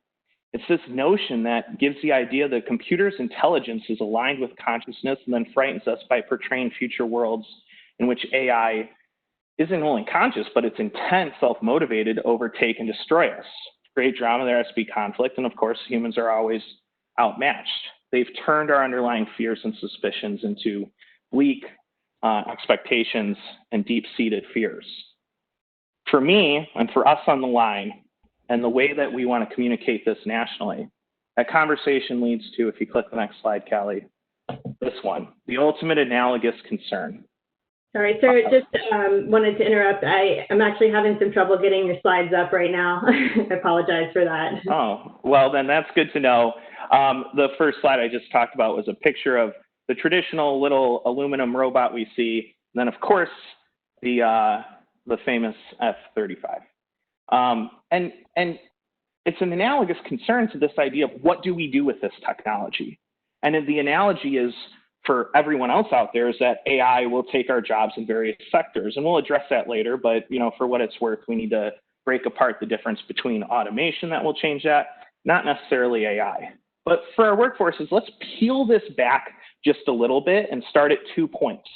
It's this notion that gives the idea that computer's intelligence is aligned with consciousness and then frightens us by portraying future worlds in which AI isn't only conscious, but it's intent, self-motivated to overtake and destroy us. create drama, there has to be conflict, and of course, humans are always outmatched. They've turned our underlying fears and suspicions into bleak expectations and deep-seated fears. For me, and for us on the line, and the way that we want to communicate this nationally, that conversation leads to, if you click the next slide, Callie, this one, the ultimate analogous concern. Sorry, sir, just wanted to interrupt. I'm actually having some trouble getting your slides up right now. I apologize for that. Oh, well, then that's good to know. The first slide I just talked about was a picture of the traditional little aluminum robot we see, and then, of course, the famous F-35. And it's an analogous concern to this idea of what do we do with this technology? And the analogy is for everyone else out there is that AI will take our jobs in various sectors. And we'll address that later, but for what it's worth, we need to break apart the difference between automation that will change that, not necessarily AI. But for our workforces, let's peel this back just a little bit and start at 2 points,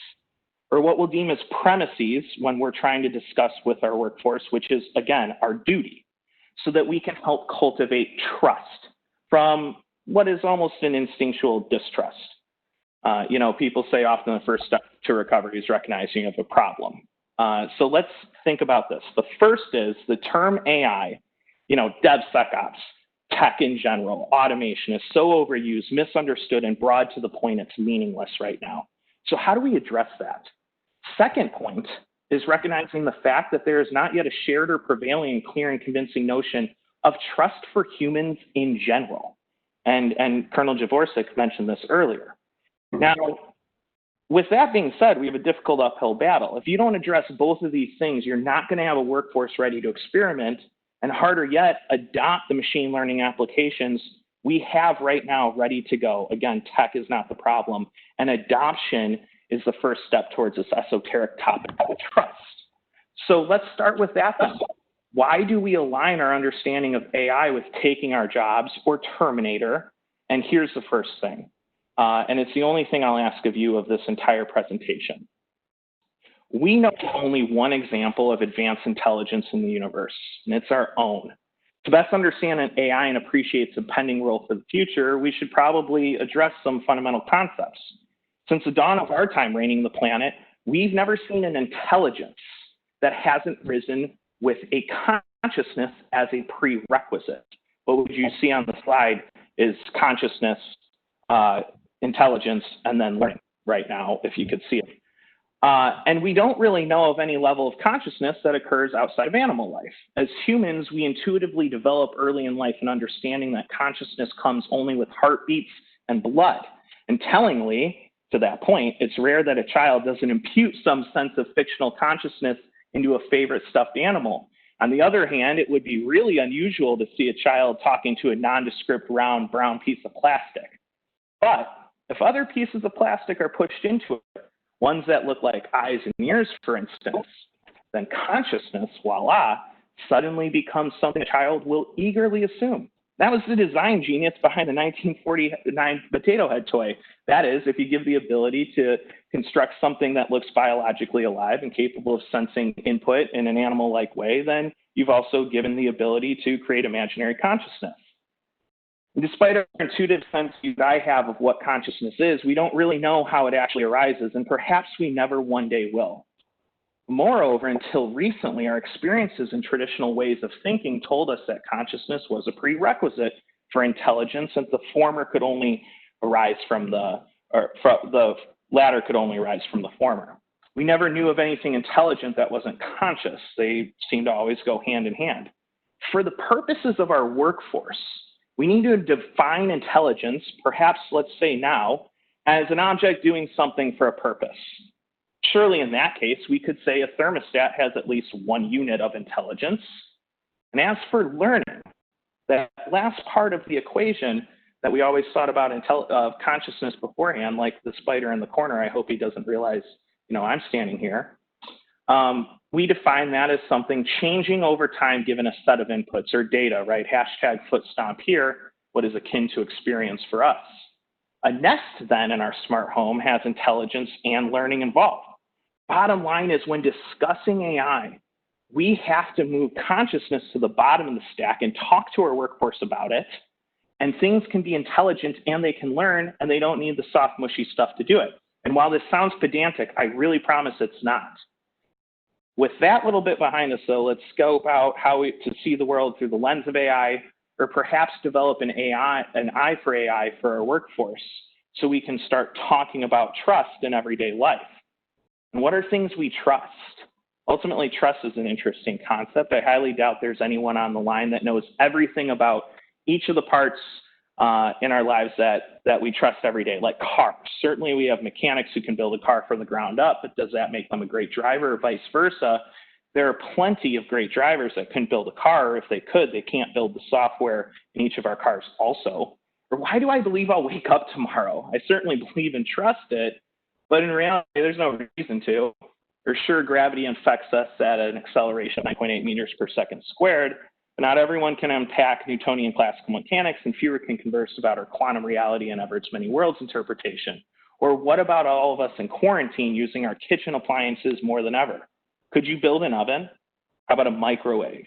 or what we'll deem as premises when we're trying to discuss with our workforce, which is, again, our duty, so that we can help cultivate trust from what is almost an instinctual distrust. People say often the first step to recovery is recognizing you have a problem. So let's think about this. The first is the term AI, DevSecOps, tech in general, automation is so overused, misunderstood, and broad to the point it's meaningless right now. So how do we address that? Second point is recognizing the fact that there is not yet a shared or prevailing and clear and convincing notion of trust for humans in general. And Colonel Javorsek mentioned this earlier. Now, with that being said, we have a difficult uphill battle. If you don't address both of these things, you're not going to have a workforce ready to experiment, and harder yet, adopt the machine learning applications we have right now ready to go. Again, tech is not the problem, and adoption is the first step towards this esoteric topic of trust. So let's start with that then. Why do we align our understanding of AI with taking our jobs or Terminator? And here's the first thing. And it's the only thing I'll ask of you of this entire presentation. We know only one example of advanced intelligence in the universe, and it's our own. To best understand an AI and appreciate its impending role for the future, we should probably address some fundamental concepts. Since the dawn of our time reigning the planet, we've never seen an intelligence that hasn't risen with a consciousness as a prerequisite. What you see on the slide is consciousness, intelligence, and then learning right now, if you could see it. And we don't really know of any level of consciousness that occurs outside of animal life. As humans, we intuitively develop early in life an understanding that consciousness comes only with heartbeats and blood. And tellingly, to that point, it's rare that a child doesn't impute some sense of fictional consciousness into a favorite stuffed animal. On the other hand, it would be really unusual to see a child talking to a nondescript round brown piece of plastic. But if other pieces of plastic are pushed into it, ones that look like eyes and ears, for instance, then consciousness, voila, suddenly becomes something a child will eagerly assume. That was the design genius behind the 1949 potato head toy. That is, if you give the ability to construct something that looks biologically alive and capable of sensing input in an animal-like way, then you've also given the ability to create imaginary consciousness. Despite our intuitive sense that I have of what consciousness is, we don't really know how it actually arises, and perhaps we never one day will. Moreover, until recently, our experiences and traditional ways of thinking told us that consciousness was a prerequisite for intelligence, and the former could only arise from the latter could only arise from the former. We never knew of anything intelligent that wasn't conscious. They seem to always go hand in hand. For the purposes of our workforce, we need to define intelligence, perhaps let's say now, as an object doing something for a purpose. Surely in that case, we could say a thermostat has at least one unit of intelligence. And as for learning, that last part of the equation that we always thought about consciousness beforehand, like the spider in the corner, I hope he doesn't realize, I'm standing here. We define that as something changing over time given a set of inputs or data, right? Hashtag foot stomp here, what is akin to experience for us. A Nest then in our smart home has intelligence and learning involved. Bottom line is when discussing AI, we have to move consciousness to the bottom of the stack and talk to our workforce about it. And things can be intelligent and they can learn, and they don't need the soft, mushy stuff to do it. And while this sounds pedantic, I really promise it's not. With that little bit behind us, though, let's scope out how to see the world through the lens of AI, or perhaps develop an eye for AI for our workforce, so we can start talking about trust in everyday life. And what are things we trust? Ultimately, trust is an interesting concept. I highly doubt there's anyone on the line that knows everything about each of the parts in our lives that we trust every day, like cars. Certainly, we have mechanics who can build a car from the ground up, but does that make them a great driver, or vice versa? There are plenty of great drivers that couldn't build a car, or if they could, they can't build the software in each of our cars also. Or why do I believe I'll wake up tomorrow? I certainly believe and trust it, but in reality, there's no reason to. For sure, gravity affects us at an acceleration of 9.8 meters per second squared, but not everyone can unpack Newtonian classical mechanics, and fewer can converse about our quantum reality and Everett's many worlds interpretation. Or what about all of us in quarantine using our kitchen appliances more than ever? Could you build an oven? How about a microwave?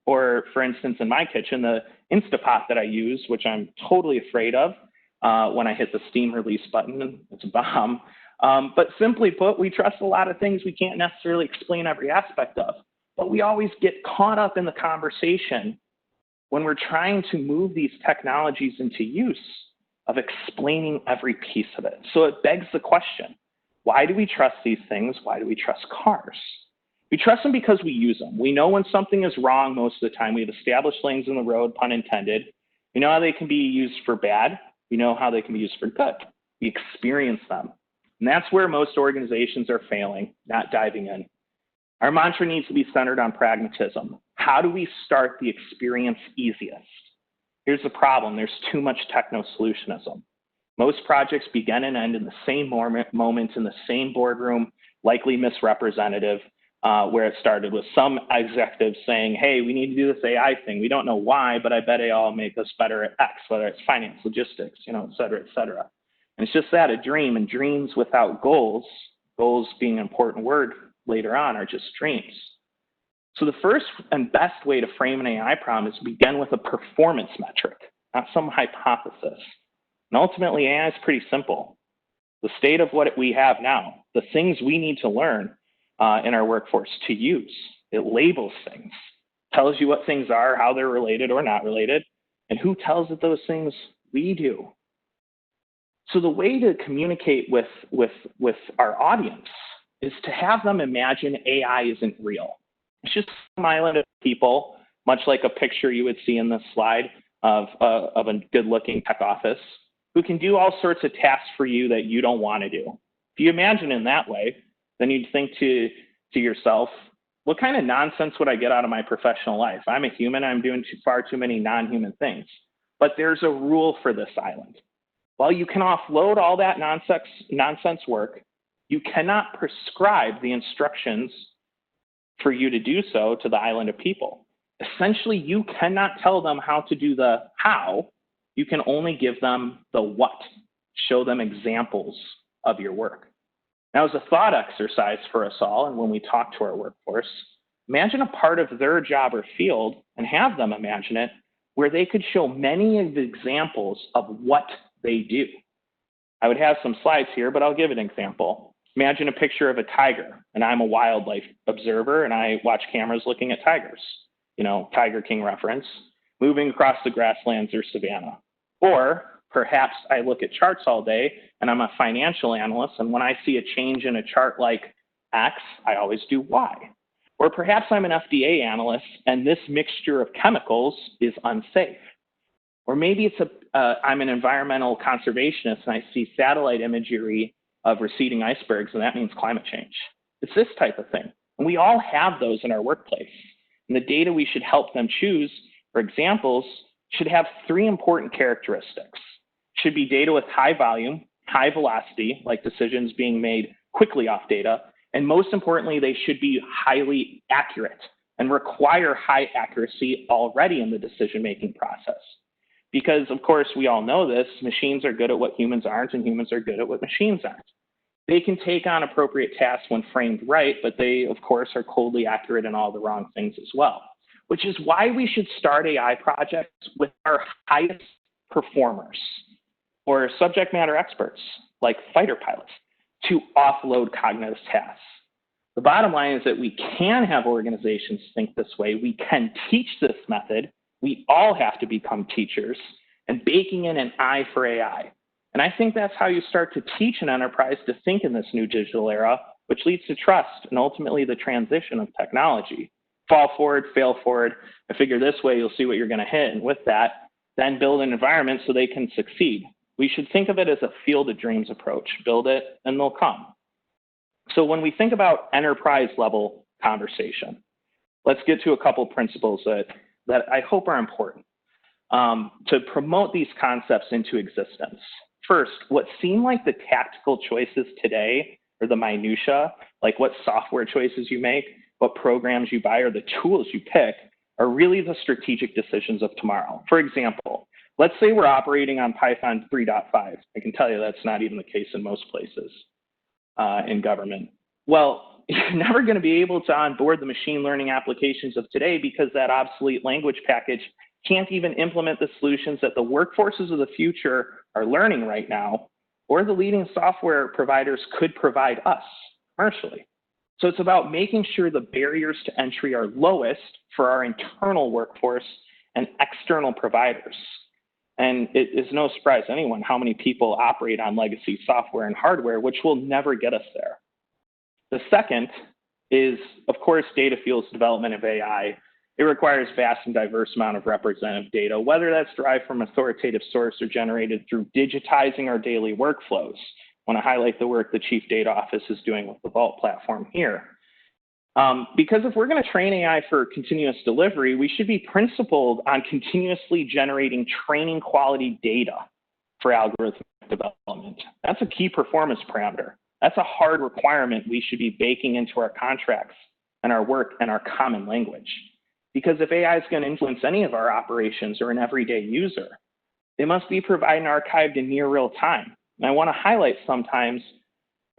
Or, for instance, in my kitchen, the Instapot that I use, which I'm totally afraid of when I hit the steam release button, it's a bomb. But simply put, we trust a lot of things we can't necessarily explain every aspect of. But we always get caught up in the conversation when we're trying to move these technologies into use of explaining every piece of it. So it begs the question, why do we trust these things? Why do we trust cars? We trust them because we use them. We know when something is wrong most of the time. We have established lanes in the road, pun intended. We know how they can be used for bad. We know how they can be used for good. We experience them. And that's where most organizations are failing, not diving in. Our mantra needs to be centered on pragmatism. How do we start the experience easiest? Here's the problem. There's too much techno-solutionism. Most projects begin and end in the same moment in the same boardroom, likely misrepresentative, where it started with some executives saying, hey, we need to do this AI thing. We don't know why, but I bet AI will make us better at X, whether it's finance, logistics, et cetera, et cetera. And it's just that, a dream, and dreams without goals, goals being an important word later on, are just dreams. So the first and best way to frame an AI problem is to begin with a performance metric, not some hypothesis. And ultimately, AI is pretty simple. The state of what we have now, the things we need to learn in our workforce to use. It labels things, tells you what things are, how they're related or not related, and who tells it those things? We do. So the way to communicate with our audience is to have them imagine AI isn't real. It's just some island of people, much like a picture you would see in this slide of a good-looking tech office, who can do all sorts of tasks for you that you don't want to do. If you imagine in that way, then you'd think to yourself, what kind of nonsense would I get out of my professional life? I'm a human. I'm doing far too many non-human things. But there's a rule for this island. While you can offload all that nonsense work, you cannot prescribe the instructions for you to do so to the island of people. Essentially, you cannot tell them how to do the how. You can only give them the what. Show them examples of your work. Now, as a thought exercise for us all, and when we talk to our workforce, imagine a part of their job or field and have them imagine it where they could show many of the examples of what they do. I would have some slides here, but I'll give an example. Imagine a picture of a tiger, and I'm a wildlife observer, and I watch cameras looking at tigers, Tiger King reference, moving across the grasslands or savanna. Or perhaps I look at charts all day, and I'm a financial analyst, and when I see a change in a chart like X, I always do Y. Or perhaps I'm an FDA analyst, and this mixture of chemicals is unsafe. Or maybe it's I'm an environmental conservationist, and I see satellite imagery of receding icebergs, and that means climate change. It's this type of thing. And we all have those in our workplace. And the data we should help them choose for examples should have three important characteristics. It should be data with high volume, high velocity, like decisions being made quickly off data, and most importantly, they should be highly accurate and require high accuracy already in the decision-making process. Because, of course, we all know this, machines are good at what humans aren't, and humans are good at what machines aren't. They can take on appropriate tasks when framed right, but they, of course, are coldly accurate in all the wrong things as well, which is why we should start AI projects with our highest performers or subject matter experts like fighter pilots to offload cognitive tasks. The bottom line is that we can have organizations think this way. We can teach this method. We all have to become teachers, and baking in an eye for AI. And I think that's how you start to teach an enterprise to think in this new digital era, which leads to trust and ultimately the transition of technology. Fall forward, fail forward, and figure this way you'll see what you're going to hit. And with that, then build an environment so they can succeed. We should think of it as a field of dreams approach. Build it and they'll come. So when we think about enterprise level conversation, let's get to a couple principles that I hope are important to promote these concepts into existence. First, what seem like the tactical choices today, or the minutia, like what software choices you make, what programs you buy, or the tools you pick, are really the strategic decisions of tomorrow. For example, let's say we're operating on Python 3.5. I can tell you that's not even the case in most places in government. Well, you're never going to be able to onboard the machine learning applications of today because that obsolete language package can't even implement the solutions that the workforces of the future are learning right now, or the leading software providers could provide us commercially. So it's about making sure the barriers to entry are lowest for our internal workforce and external providers. And it is no surprise to anyone how many people operate on legacy software and hardware, which will never get us there. The second is, of course, data fuels development of AI. It requires vast and diverse amount of representative data, whether that's derived from authoritative source or generated through digitizing our daily workflows. I want to highlight the work the Chief Data Office is doing with the Vault platform here. Because if we're going to train AI for continuous delivery, we should be principled on continuously generating training quality data for algorithmic development. That's a key performance parameter. That's a hard requirement we should be baking into our contracts and our work and our common language. Because if AI is going to influence any of our operations or an everyday user, they must be provided and archived in near real time. And I want to highlight sometimes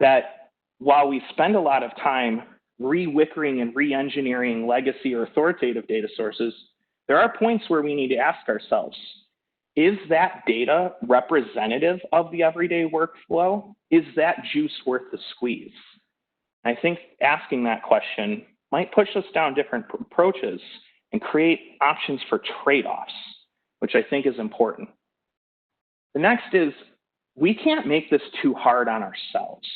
that while we spend a lot of time re-wickering and re-engineering legacy or authoritative data sources, there are points where we need to ask ourselves, is that data representative of the everyday workflow? Is that juice worth the squeeze? I think asking that question might push us down different approaches and create options for trade-offs, which I think is important. The next is, we can't make this too hard on ourselves.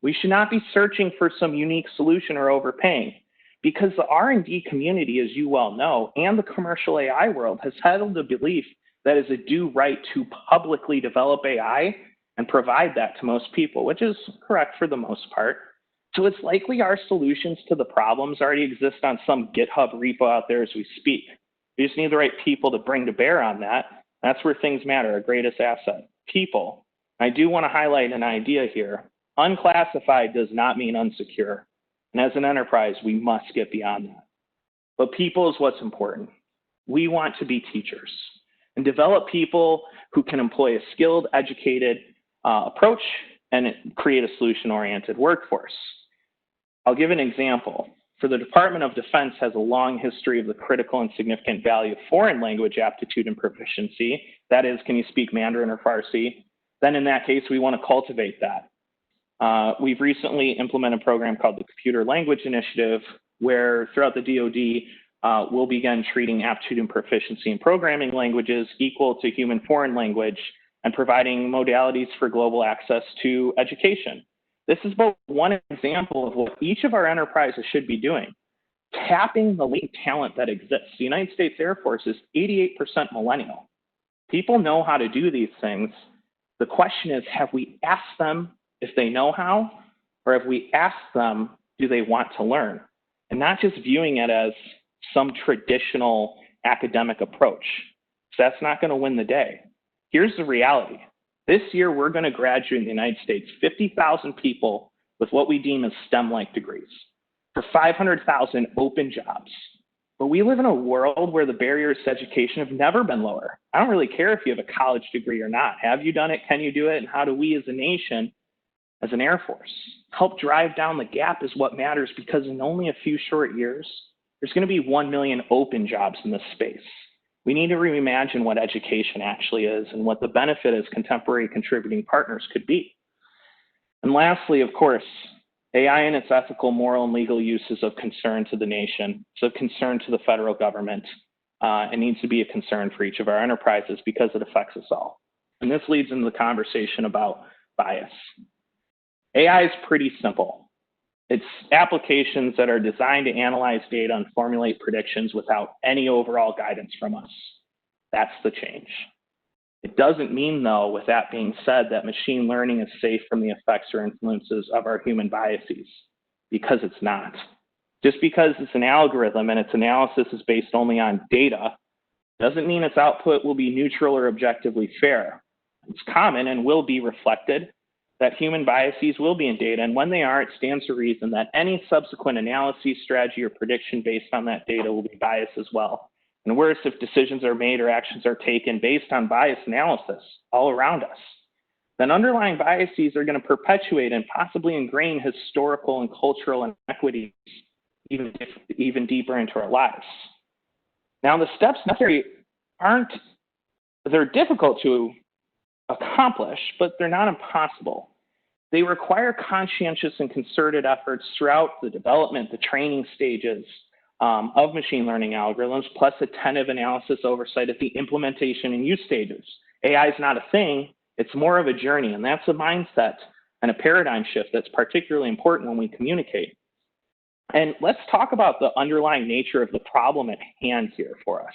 We should not be searching for some unique solution or overpaying, because the R&D community, as you well know, and the commercial AI world has held the belief that it's a due right to publicly develop AI and provide that to most people, which is correct for the most part. So it's likely our solutions to the problems already exist on some GitHub repo out there as we speak. We just need the right people to bring to bear on that. That's where things matter, our greatest asset, people. I do want to highlight an idea here. Unclassified does not mean unsecure. And as an enterprise, we must get beyond that. But people is what's important. We want to be teachers and develop people who can employ a skilled, educated approach and create a solution-oriented workforce. I'll give an example. For the Department of Defense has a long history of the critical and significant value of foreign language aptitude and proficiency. That is, can you speak Mandarin or Farsi? Then in that case, we want to cultivate that. We've recently implemented a program called the Computer Language Initiative, where throughout the DoD, we'll begin treating aptitude and proficiency in programming languages equal to human foreign language and providing modalities for global access to education. This is both one example of what each of our enterprises should be doing, tapping the latent talent that exists. The United States Air Force is 88% millennial. People know how to do these things. The question is, have we asked them if they know how, or have we asked them, do they want to learn? And not just viewing it as some traditional academic approach. So that's not going to win the day. Here's the reality. This year, we're going to graduate in the United States 50,000 people with what we deem as STEM-like degrees for 500,000 open jobs. But we live in a world where the barriers to education have never been lower. I don't really care if you have a college degree or not. Have you done it? Can you do it? And how do we as a nation as an Air Force. Help drive down the gap is what matters, because in only a few short years, there's going to be 1 million open jobs in this space. We need to reimagine what education actually is and what the benefit as contemporary contributing partners could be. And lastly, of course, AI and its ethical, moral, and legal use is of concern to the nation. It's of concern to the federal government. It needs to be a concern for each of our enterprises because it affects us all. And this leads into the conversation about bias. AI is pretty simple. It's applications that are designed to analyze data and formulate predictions without any overall guidance from us. That's the change. It doesn't mean, though, with that being said, that machine learning is safe from the effects or influences of our human biases, because it's not. Just because it's an algorithm and its analysis is based only on data doesn't mean its output will be neutral or objectively fair. It's common and will be reflected that human biases will be in data, and when they are, it stands to reason that any subsequent analysis, strategy, or prediction based on that data will be biased as well. And worse, if decisions are made or actions are taken based on bias analysis all around us, then underlying biases are going to perpetuate and possibly ingrain historical and cultural inequities even deeper into our lives. Now, the steps necessary they're difficult to accomplish, but they're not impossible. They require conscientious and concerted efforts throughout the development, the training stages of machine learning algorithms, plus attentive analysis oversight at the implementation and use stages. AI is not a thing, it's more of a journey, and that's a mindset and a paradigm shift that's particularly important when we communicate. And let's talk about the underlying nature of the problem at hand here for us.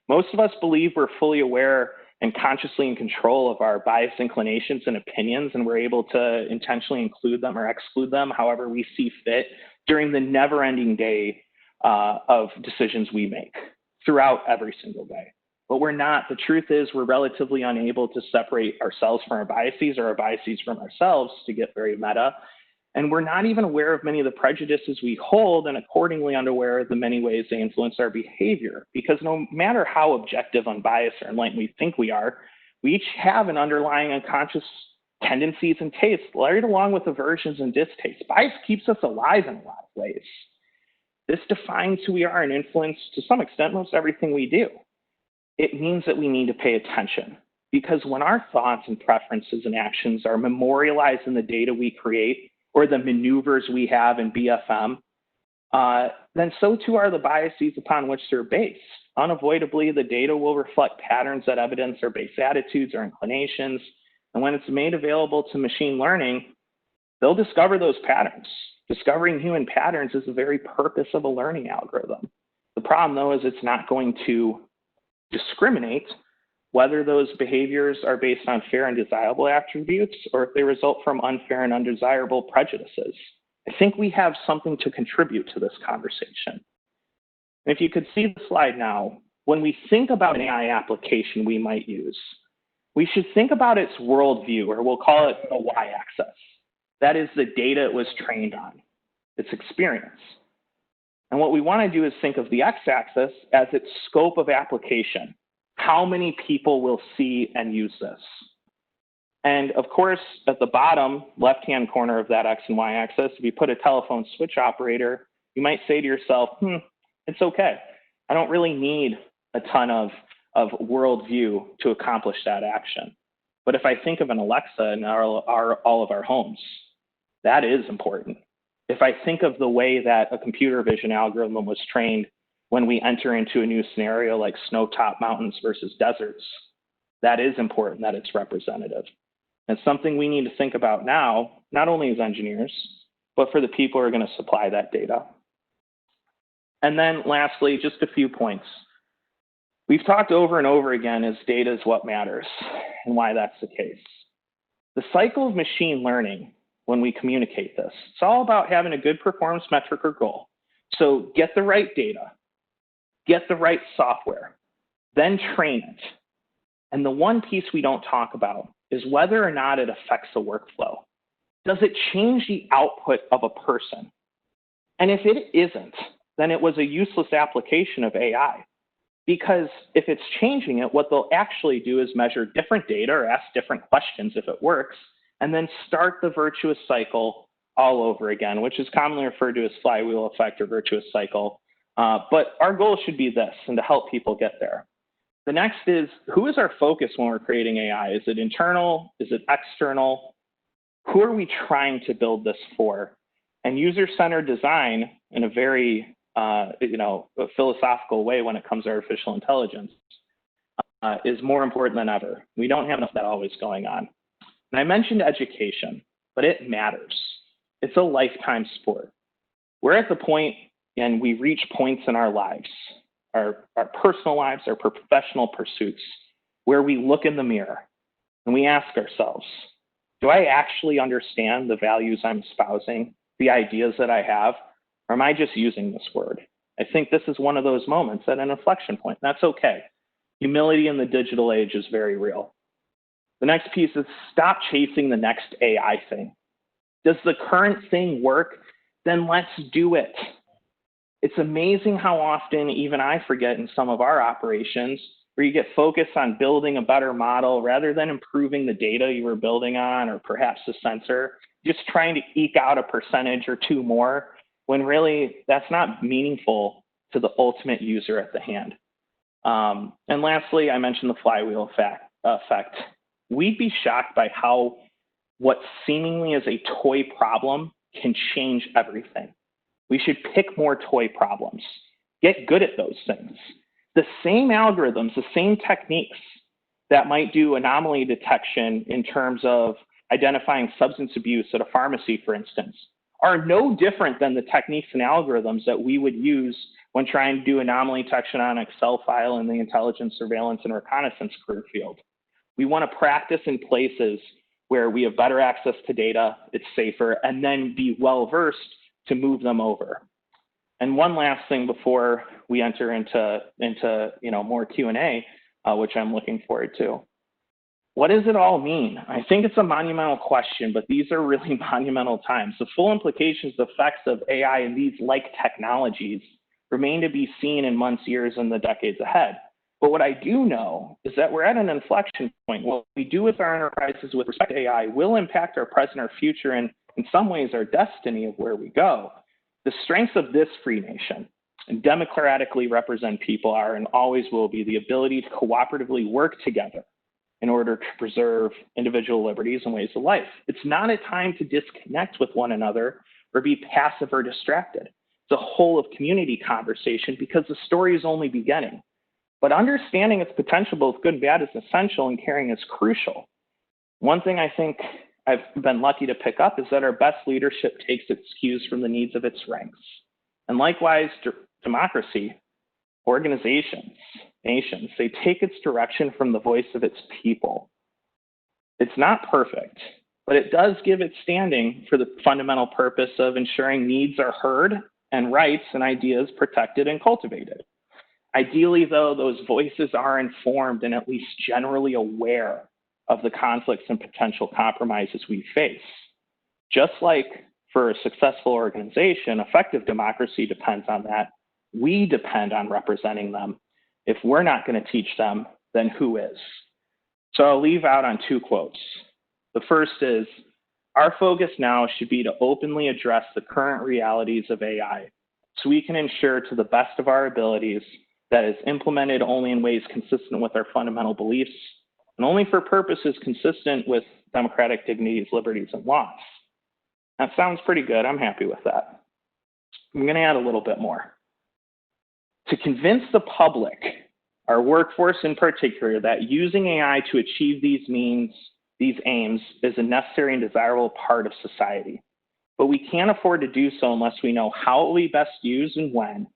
Most of us believe we're fully aware and consciously in control of our biased inclinations and opinions, and we're able to intentionally include them or exclude them however we see fit during the never-ending day of decisions we make throughout every single day. But we're not. The truth is we're relatively unable to separate ourselves from our biases or our biases from ourselves, to get very meta. And we're not even aware of many of the prejudices we hold, and accordingly unaware of the many ways they influence our behavior. Because no matter how objective, unbiased, or enlightened we think we are, we each have an underlying unconscious tendencies and tastes, layered along with aversions and distastes. Bias keeps us alive in a lot of ways. This defines who we are and influences, to some extent, most everything we do. It means that we need to pay attention, because when our thoughts and preferences and actions are memorialized in the data we create, or the maneuvers we have in BFM, then so too are the biases upon which they're based. Unavoidably, the data will reflect patterns that evidence our base attitudes or inclinations, and when it's made available to machine learning, they'll discover those patterns. Discovering human patterns is the very purpose of a learning algorithm. The problem, though, is it's not going to discriminate whether those behaviors are based on fair and desirable attributes, or if they result from unfair and undesirable prejudices. I think we have something to contribute to this conversation. And if you could see the slide now, when we think about an AI application we might use, we should think about its worldview, or we'll call it the y-axis. That is the data it was trained on, its experience. And what we want to do is think of the x-axis as its scope of application. How many people will see and use this? And of course, at the bottom left-hand corner of that X and Y axis, if you put a telephone switch operator, you might say to yourself, it's okay. I don't really need a ton of worldview to accomplish that action. But if I think of an Alexa in all of our homes, that is important. If I think of the way that a computer vision algorithm was trained when we enter into a new scenario like snow-topped mountains versus deserts, that is important that it's representative. It's something we need to think about now, not only as engineers, but for the people who are going to supply that data. And then lastly, just a few points. We've talked over and over again as data is what matters and why that's the case. The cycle of machine learning, when we communicate this, it's all about having a good performance metric or goal. So get the right data, get the right software, then train it. And the one piece we don't talk about is whether or not it affects the workflow. Does it change the output of a person? And if it isn't, then it was a useless application of AI. Because if it's changing it, what they'll actually do is measure different data or ask different questions if it works, and then start the virtuous cycle all over again, which is commonly referred to as flywheel effect or virtuous cycle. But our goal should be this, and to help people get there. The next is, who is our focus when we're creating AI? Is it internal? Is it external? Who are we trying to build this for? And user-centered design, in a very a philosophical way when it comes to artificial intelligence, is more important than ever. We don't have enough of that always going on. And I mentioned education, but it matters. It's a lifetime sport. We're at the point, and we reach points in our lives, our personal lives, our professional pursuits, where we look in the mirror and we ask ourselves, do I actually understand the values I'm espousing, the ideas that I have, or am I just using this word? I think this is one of those moments at an inflection point. That's okay. Humility in the digital age is very real. The next piece is stop chasing the next AI thing. Does the current thing work? Then let's do it. It's amazing how often even I forget in some of our operations where you get focused on building a better model rather than improving the data you were building on, or perhaps the sensor, just trying to eke out a percentage or two more, when really that's not meaningful to the ultimate user at the hand. And lastly, I mentioned the flywheel effect. We'd be shocked by how what seemingly is a toy problem can change everything. We should pick more toy problems. Get good at those things. The same algorithms, the same techniques that might do anomaly detection in terms of identifying substance abuse at a pharmacy, for instance, are no different than the techniques and algorithms that we would use when trying to do anomaly detection on an Excel file in the intelligence, surveillance, and reconnaissance career field. We want to practice in places where we have better access to data, it's safer, and then be well-versed to move them over. And one last thing before we enter into more Q&A, which I'm looking forward to. What does it all mean? I think it's a monumental question, but these are really monumental times. The full implications, effects of AI and these like technologies remain to be seen in months, years, and the decades ahead. But what I do know is that we're at an inflection point. What we do with our enterprises with respect to AI will impact our present, our future, and in some ways our destiny of where we go. The strengths of this free nation and democratically represent people are and always will be the ability to cooperatively work together in order to preserve individual liberties and ways of life. It's not a time to disconnect with one another or be passive or distracted. It's a whole of community conversation because the story is only beginning. But understanding its potential, both good and bad, is essential, and caring is crucial. One thing I think I've been lucky to pick up is that our best leadership takes its cues from the needs of its ranks. And likewise, democracy, organizations, nations, they take its direction from the voice of its people. It's not perfect, but it does give it standing for the fundamental purpose of ensuring needs are heard and rights and ideas protected and cultivated. Ideally, though, those voices are informed and at least generally aware of the conflicts and potential compromises we face. Just like for a successful organization, effective democracy depends on that. We depend on representing them. If we're not going to teach them, then who is? So I'll leave out on two quotes. The first is, our focus now should be to openly address the current realities of AI so we can ensure to the best of our abilities that is implemented only in ways consistent with our fundamental beliefs and only for purposes consistent with democratic dignities, liberties, and laws. That sounds pretty good. I'm happy with that. I'm going to add a little bit more. To convince the public, our workforce in particular, that using AI to achieve these aims is a necessary and desirable part of society. But we can't afford to do so unless we know how it will be best used and when.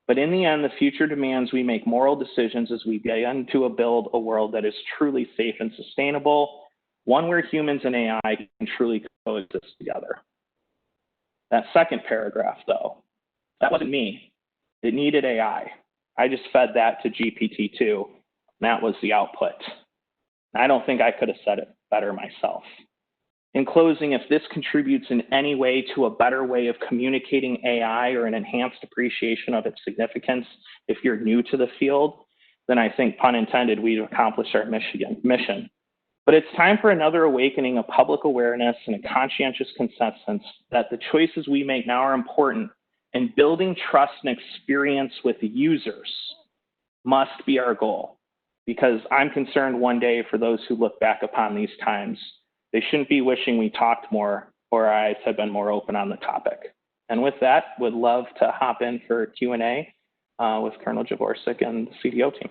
But in the end, the future demands we make moral decisions as we begin to build a world that is truly safe and sustainable, one where humans and AI can truly coexist together. That second paragraph, though, that wasn't me. It needed AI. I just fed that to GPT-2, and that was the output. I don't think I could have said it better myself. In closing, if this contributes in any way to a better way of communicating AI or an enhanced appreciation of its significance, if you're new to the field, then I think, pun intended, we've accomplished our mission. But it's time for another awakening of public awareness and a conscientious consensus that the choices we make now are important, and building trust and experience with users must be our goal. Because I'm concerned one day for those who look back upon these times, they shouldn't be wishing we talked more or I had been more open on the topic. And with that, would love to hop in for Q&A with Colonel Javorsek and the CDO team.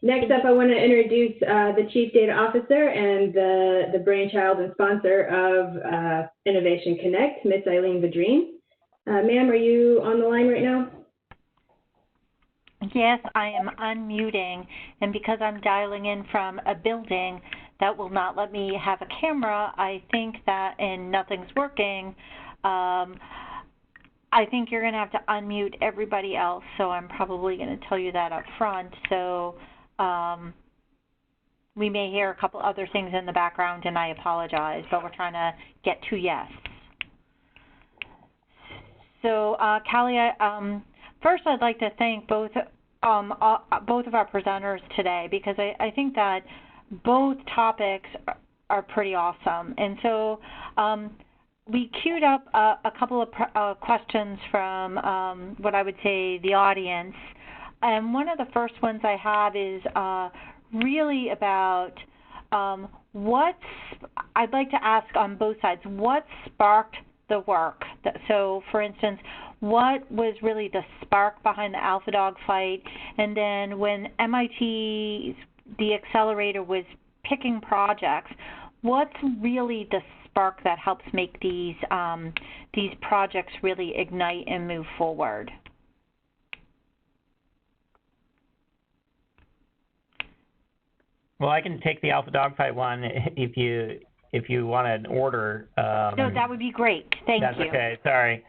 Next up, I want to introduce the Chief Data Officer and the brainchild and sponsor of Innovation Connect, Ms. Eileen Vadreen. Ma'am, are you on the line right now? Yes, I am unmuting, and because I'm dialing in from a building that will not let me have a camera, I think that, and nothing's working, I think you're going to have to unmute everybody else, so I'm probably going to tell you that up front. So we may hear a couple other things in the background, and I apologize, but we're trying to get to yes. So, Callie, first I'd like to thank both of our presenters today, because I think that both topics are pretty awesome. And so we queued up a couple of questions from what I would say the audience. And one of the first ones I have is really about I'd like to ask on both sides, what sparked the work? So, for instance, what was really the spark behind the AlphaDogFight? And then when MIT, the accelerator, was picking projects, what's really the spark that helps make these projects really ignite and move forward? Well, I can take the AlphaDogFight one if you want an order. No, that would be great. Thank you. That's okay. Sorry.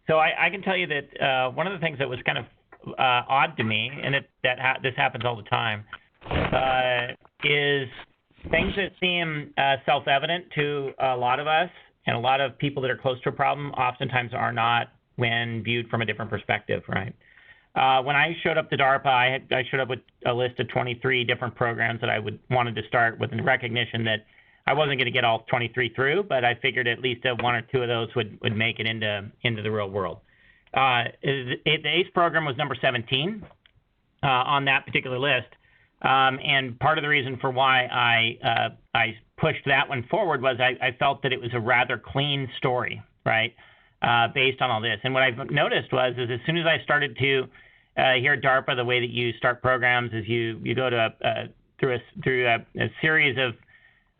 So I can tell you that one of the things that was kind of odd to me, and this happens all the time, is things that seem self-evident to a lot of us and a lot of people that are close to a problem oftentimes are not when viewed from a different perspective, right? When I showed up to DARPA, I showed up with a list of 23 different programs that I wanted to start with, in recognition that I wasn't going to get all 23 through, but I figured at least one or two of those would make it into the real world. The ACE program was number 17 on that particular list, and part of the reason for why I pushed that one forward was I felt that it was a rather clean story, right? Based on all this. And what I've noticed is as soon as I started to here at DARPA, the way that you start programs is you go to through a series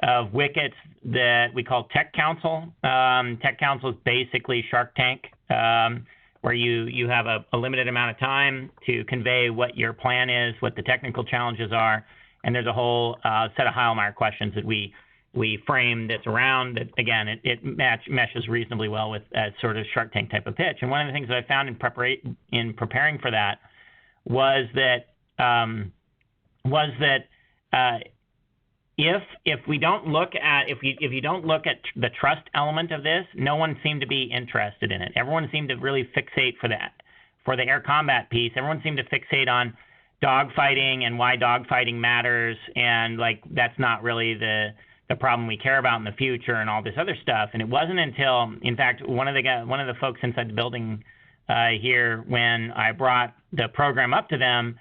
of wickets that we call Tech Council. Tech Council is basically Shark Tank, where you have a limited amount of time to convey what your plan is, what the technical challenges are, and there's a whole set of Heilmeier questions that we frame that's around that. Again, it meshes reasonably well with a sort of Shark Tank type of pitch. And one of the things that I found in preparing for that was that if we don't look at if you don't look at the trust element of this, no one seemed to be interested in it. Everyone seemed to really fixate for the air combat piece. Everyone seemed to fixate on dogfighting and why dogfighting matters, and like that's not really the problem we care about in the future and all this other stuff. And it wasn't until, in fact, one of the folks inside the building here, when I brought the program up to them,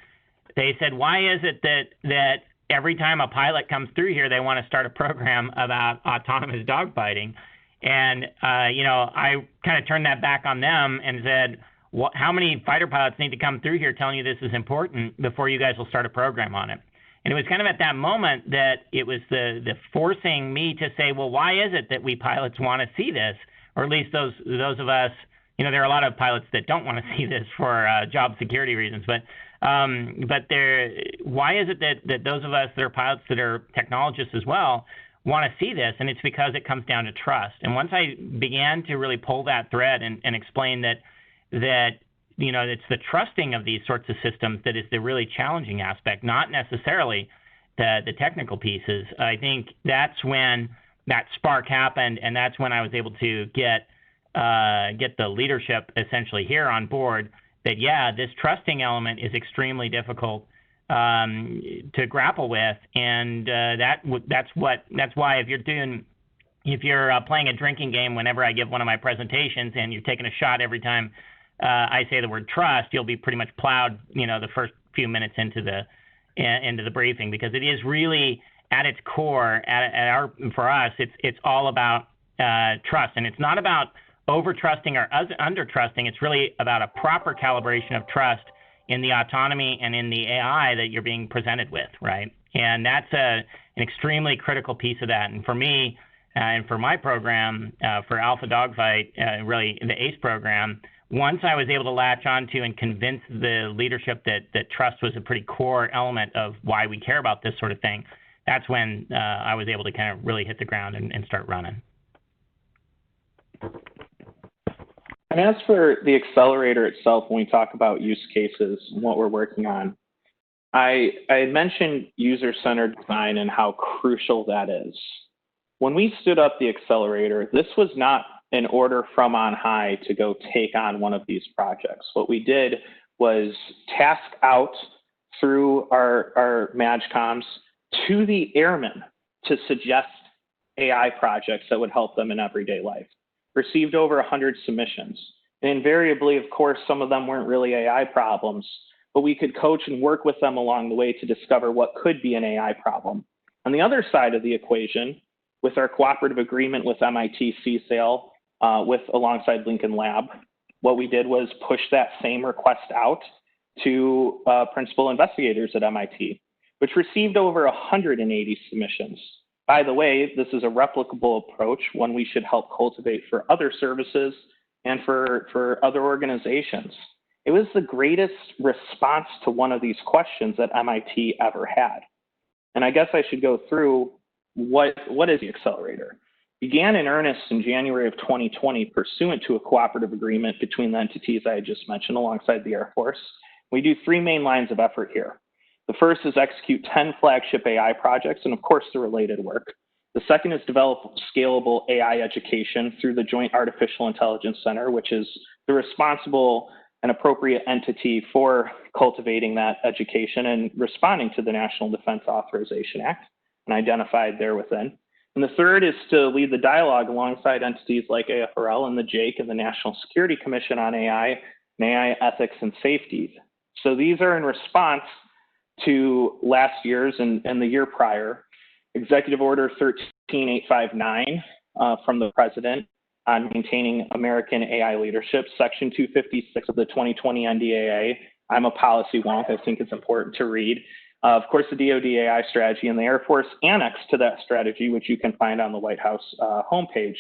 they said, "Why is it that every time a pilot comes through here, they want to start a program about autonomous dogfighting?" And I kind of turned that back on them and said, "How many fighter pilots need to come through here telling you this is important before you guys will start a program on it?" And it was kind of at that moment that it was the forcing me to say, well, why is it that we pilots want to see this? Or at least those of us, there are a lot of pilots that don't want to see this for job security reasons. But why is it that those of us that are pilots that are technologists as well want to see this? And it's because it comes down to trust. And once I began to really pull that thread and explain that it's the trusting of these sorts of systems that is the really challenging aspect, not necessarily the technical pieces. I think that's when that spark happened, and that's when I was able to get the leadership essentially here on board that, this trusting element is extremely difficult to grapple with, and that's why if you're playing a drinking game, whenever I give one of my presentations and you're taking a shot every time I say the word trust, you'll be pretty much plowed, the first few minutes into the briefing, because it is really at its core, for us, it's all about trust, and it's not about over trusting or under trusting. It's really about a proper calibration of trust in the autonomy and in the AI that you're being presented with, right? And that's an extremely critical piece of that. And for me, and for my program, for AlphaDogFight, really the ACE program, once I was able to latch onto and convince the leadership that trust was a pretty core element of why we care about this sort of thing, that's when I was able to kind of really hit the ground and start running. And as for the accelerator itself, when we talk about use cases and what we're working on, I had mentioned user-centered design and how crucial that is. When we stood up the accelerator, this was not an order from on high to go take on one of these projects. What we did was task out through our MAGCOMs to the airmen to suggest AI projects that would help them in everyday life. Received over 100 submissions. And invariably, of course, some of them weren't really AI problems, but we could coach and work with them along the way to discover what could be an AI problem. On the other side of the equation, with our cooperative agreement with MIT CSAIL, alongside Lincoln Lab, what we did was push that same request out to principal investigators at MIT, which received over 180 submissions. By the way, this is a replicable approach, one we should help cultivate for other services and for other organizations. It was the greatest response to one of these questions that MIT ever had. And I guess I should go through what is the accelerator. Began in earnest in January of 2020 pursuant to a cooperative agreement between the entities I had just mentioned alongside the Air Force. We do three main lines of effort here. The first is execute 10 flagship AI projects and, of course, the related work. The second is develop scalable AI education through the Joint Artificial Intelligence Center, which is the responsible and appropriate entity for cultivating that education and responding to the National Defense Authorization Act and identified there within. And the third is to lead the dialogue alongside entities like AFRL and the JAIC and the National Security Commission on AI and AI ethics and safety. So these are in response to last year's and the year prior, Executive Order 13859 from the President on maintaining American AI leadership, Section 256 of the 2020 NDAA. I'm a policy wonk. I think it's important to read. Of course, the DoD AI strategy and the Air Force annex to that strategy, which you can find on the White House homepage.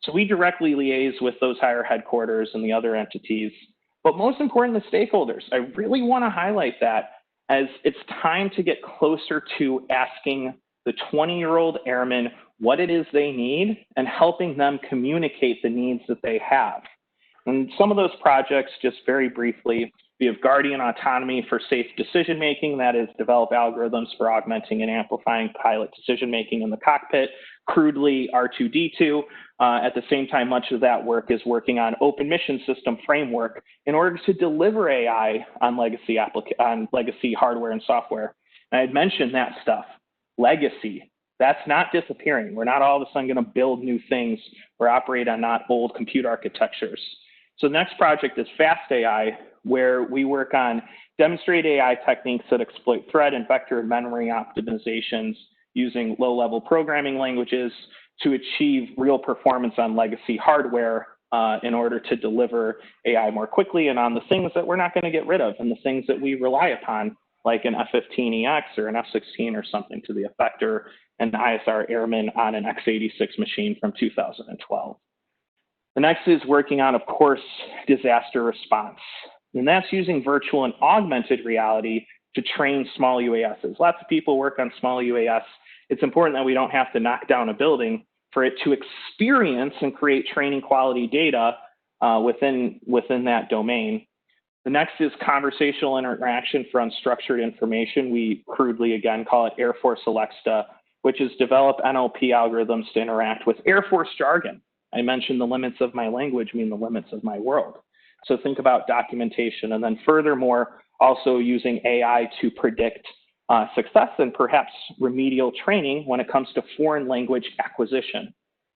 So we directly liaise with those higher headquarters and the other entities, but most important, the stakeholders. I really want to highlight that as it's time to get closer to asking the 20-year-old airmen what it is they need and helping them communicate the needs that they have. And some of those projects, just very briefly, we have Guardian Autonomy for safe decision-making, that is develop algorithms for augmenting and amplifying pilot decision-making in the cockpit, crudely R2-D2. At the same time, much of that work is working on open mission system framework in order to deliver AI on legacy hardware and software. And I had mentioned that stuff. Legacy, that's not disappearing. We're not all of a sudden going to build new things or operate on not old compute architectures. So the next project is Fast AI, where we work on demonstrate AI techniques that exploit thread and vector memory optimizations using low-level programming languages to achieve real performance on legacy hardware in order to deliver AI more quickly and on the things that we're not going to get rid of and the things that we rely upon, like an F-15EX or an F-16 or something to the effect, or an ISR airman on an X-86 machine from 2012. The next is working on, of course, disaster response. And that's using virtual and augmented reality to train small UASs. Lots of people work on small UAS. It's important that we don't have to knock down a building for it to experience and create training quality data within that domain. The next is conversational interaction for unstructured information. We crudely, again, call it Air Force Alexa, which is develop NLP algorithms to interact with Air Force jargon. I mentioned the limits of my language mean the limits of my world. So think about documentation. And then furthermore, also using AI to predict success and perhaps remedial training when it comes to foreign language acquisition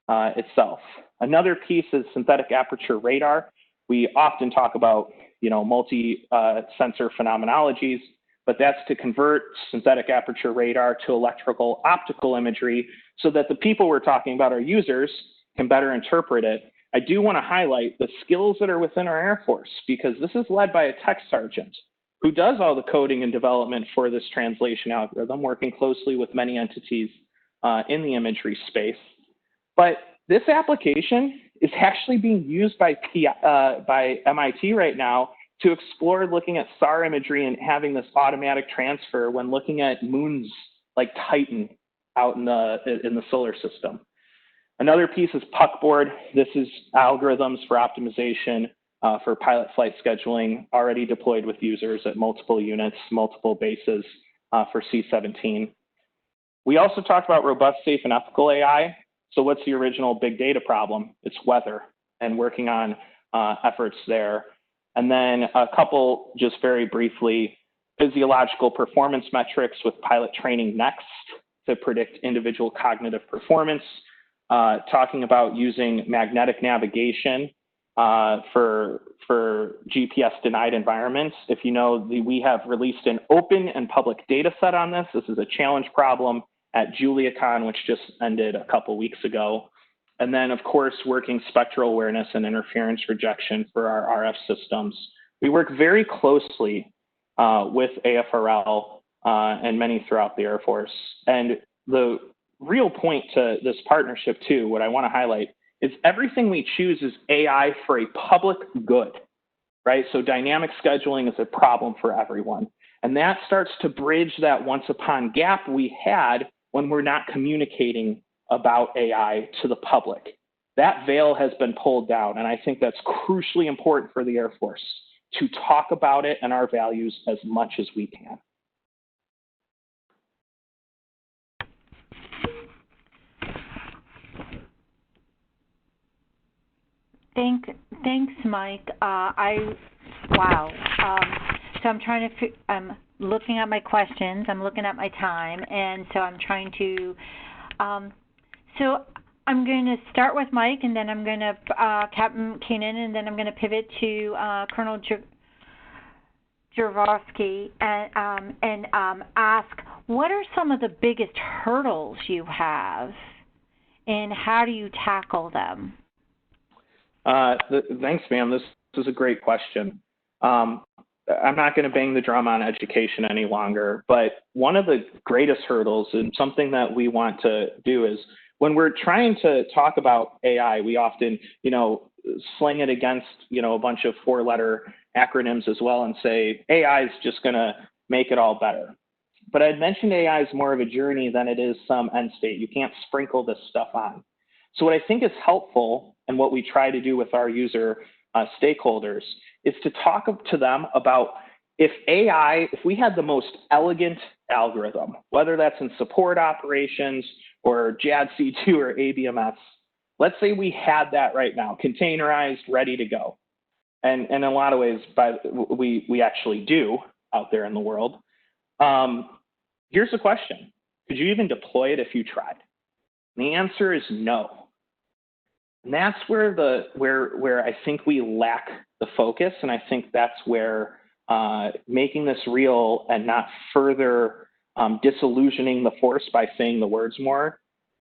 itself. Another piece is synthetic aperture radar. We often talk about, multi-sensor phenomenologies, but that's to convert synthetic aperture radar to electrical optical imagery so that the people we're talking about, our users, can better interpret it. I do want to highlight the skills that are within our Air Force, because this is led by a tech sergeant who does all the coding and development for this translation algorithm, working closely with many entities in the imagery space. But this application is actually being used by MIT right now to explore looking at SAR imagery and having this automatic transfer when looking at moons like Titan out in the solar system. Another piece is puckboard. This is algorithms for optimization for pilot flight scheduling, already deployed with users at multiple units, multiple bases for C-17. We also talked about robust, safe, and ethical AI. So what's the original big data problem? It's weather, and working on efforts there. And then a couple, just very briefly, physiological performance metrics with pilot training next to predict individual cognitive performance. Talking about using magnetic navigation for GPS denied environments. If you know, we have released an open and public data set on this. This is a challenge problem at JuliaCon, which just ended a couple weeks ago. And then, of course, working spectral awareness and interference rejection for our RF systems. We work very closely with AFRL and many throughout the Air Force. And the real point to this partnership, too, what I want to highlight, is everything we choose is AI for a public good, right? So dynamic scheduling is a problem for everyone. And that starts to bridge that once upon gap we had when we're not communicating about AI to the public. That veil has been pulled down, and I think that's crucially important for the Air Force to talk about it and our values as much as we can. Thanks, Mike. Wow. So I'm looking at my questions. I'm looking at my time, and so I'm trying to. So I'm going to start with Mike, and then I'm going to Captain Kanaan, and then I'm going to pivot to Colonel Javorsky and ask, what are some of the biggest hurdles you have, and how do you tackle them? Thanks, ma'am. This is a great question. I'm not going to bang the drum on education any longer, but one of the greatest hurdles and something that we want to do is when we're trying to talk about AI, we often, sling it against, a bunch of four-letter acronyms as well and say, AI is just going to make it all better. But I'd mentioned AI is more of a journey than it is some end state. You can't sprinkle this stuff on. So what I think is helpful and what we try to do with our user stakeholders is to talk to them about if we had the most elegant algorithm, whether that's in support operations or JADC2 or ABMS, let's say we had that right now, containerized, ready to go. And in a lot of ways, we actually do out there in the world. Here's the question. Could you even deploy it if you tried? And the answer is no. And that's where I think we lack the focus, and I think that's where making this real and not further disillusioning the force by saying the words more,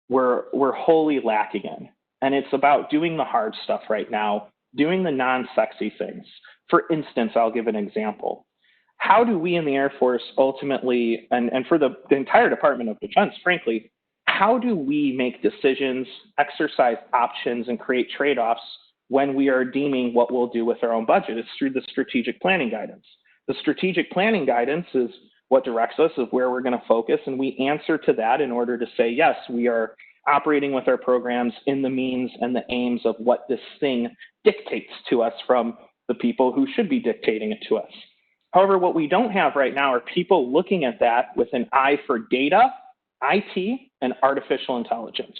we're wholly lacking in. And it's about doing the hard stuff right now, doing the non-sexy things. For instance, I'll give an example. How do we in the Air Force ultimately, and for the entire Department of Defense, frankly, how do we make decisions, exercise options, and create trade-offs when we are deeming what we'll do with our own budget? It's through the strategic planning guidance. The strategic planning guidance is what directs us of where we're going to focus, and we answer to that in order to say, yes, we are operating with our programs in the means and the aims of what this thing dictates to us from the people who should be dictating it to us. However, what we don't have right now are people looking at that with an eye for data, IT, and artificial intelligence.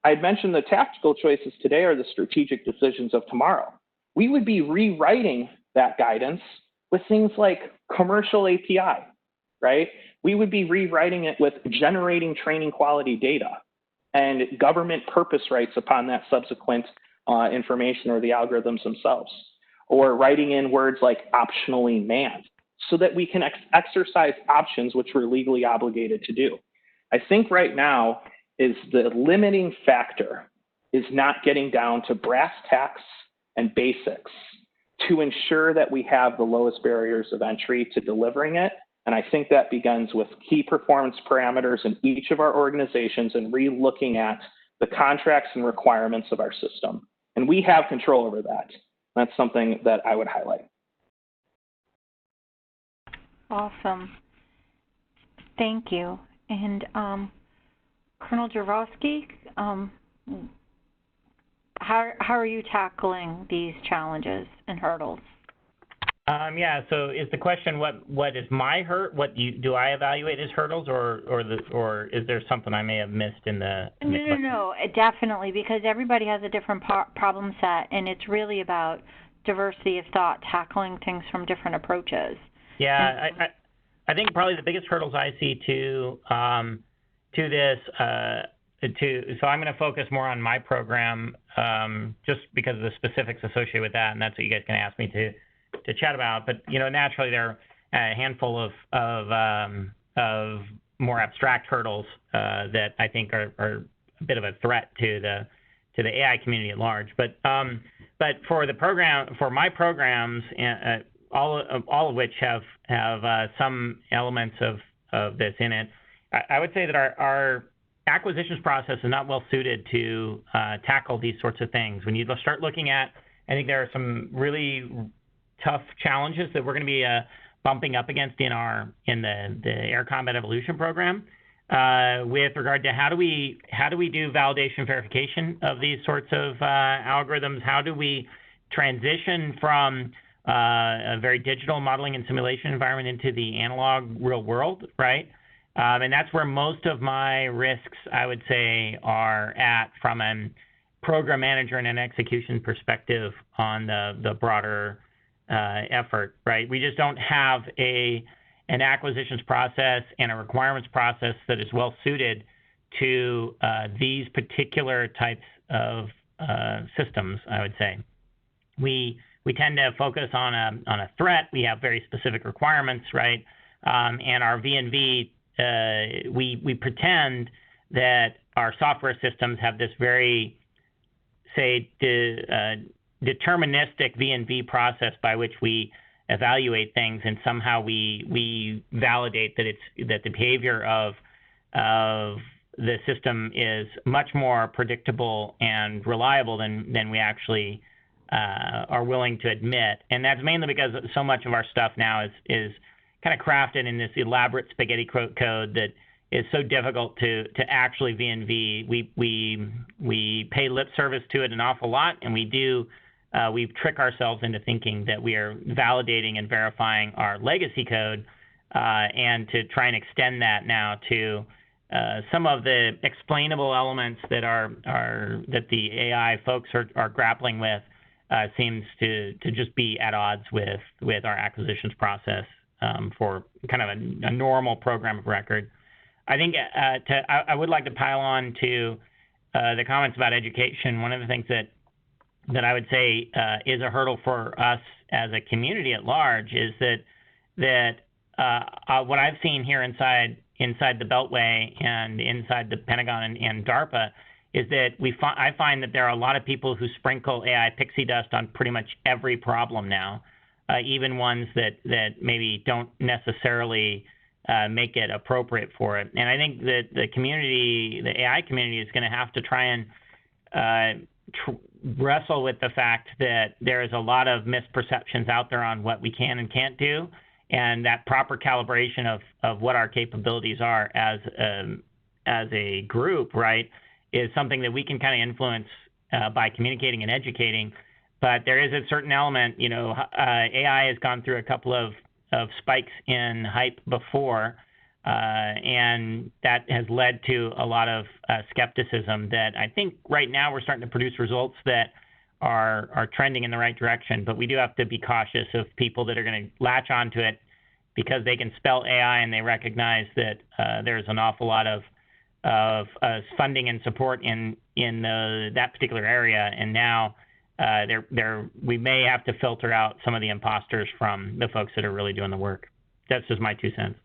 I had mentioned the tactical choices today are the strategic decisions of tomorrow. We would be rewriting that guidance with things like commercial API, right? We would be rewriting it with generating training quality data and government purpose rights upon that subsequent information or the algorithms themselves, or writing in words like optionally manned so that we can exercise options which we're legally obligated to do. I think right now is the limiting factor is not getting down to brass tacks and basics to ensure that we have the lowest barriers of entry to delivering it. And I think that begins with key performance parameters in each of our organizations and re-looking at the contracts and requirements of our system. And we have control over that. That's something that I would highlight. Awesome. Thank you. And Colonel Javorsky, how are you tackling these challenges and hurdles? Yeah. So is the question what is my what do I evaluate as hurdles, or is there something I may have missed in the? No, definitely, because everybody has a different problem set, and it's really about diversity of thought, tackling things from different approaches. Yeah, I think probably the biggest hurdles I see to this. So I'm going to focus more on my program, just because of the specifics associated with that, and that's what you guys can ask me to chat about. But naturally there are a handful of more abstract hurdles that I think are a bit of a threat to the AI community at large. But for my programs, all of which have some elements of this in it, I would say that our acquisitions process is not well suited to tackle these sorts of things. When you start looking at, I think there are some really tough challenges that we're going to be bumping up against in the Air Combat Evolution program with regard to how do we do validation verification of these sorts of algorithms? How do we transition from a very digital modeling and simulation environment into the analog real world, right? And that's where most of my risks, I would say, are at from a program manager and an execution perspective on the broader effort, right? We just don't have an acquisitions process and a requirements process that is well suited to these particular types of systems, I would say. We tend to focus on a threat. We have very specific requirements, right? And our V&V, we pretend that our software systems have this very, say, deterministic V&V process by which we evaluate things, and somehow we validate that the behavior of the system is much more predictable and reliable than we actually are willing to admit. And that's mainly because so much of our stuff now is kind of crafted in this elaborate spaghetti code that is so difficult to actually V&V. We pay lip service to it an awful lot, and we trick ourselves into thinking that we are validating and verifying our legacy code, and to try and extend that now to some of the explainable elements that that the AI folks are grappling with seems to just be at odds with our acquisitions process for kind of a normal program of record. I think I would like to pile on to the comments about education. One of the things that I would say is a hurdle for us as a community at large is that what I've seen here inside the Beltway and inside the Pentagon and DARPA is that I find that there are a lot of people who sprinkle AI pixie dust on pretty much every problem now, even ones that maybe don't necessarily make it appropriate for it. And I think that the AI community is going to have to try and wrestle with the fact that there is a lot of misperceptions out there on what we can and can't do, and that proper calibration of what our capabilities are as a group, right, is something that we can kind of influence by communicating and educating. But there is a certain element, AI has gone through a couple of spikes in hype before, and that has led to a lot of skepticism that I think right now we're starting to produce results that are trending in the right direction, but we do have to be cautious of people that are going to latch onto it because they can spell AI and they recognize that there's an awful lot of funding and support in that particular area, and now we may have to filter out some of the imposters from the folks that are really doing the work. That's just my 2 cents.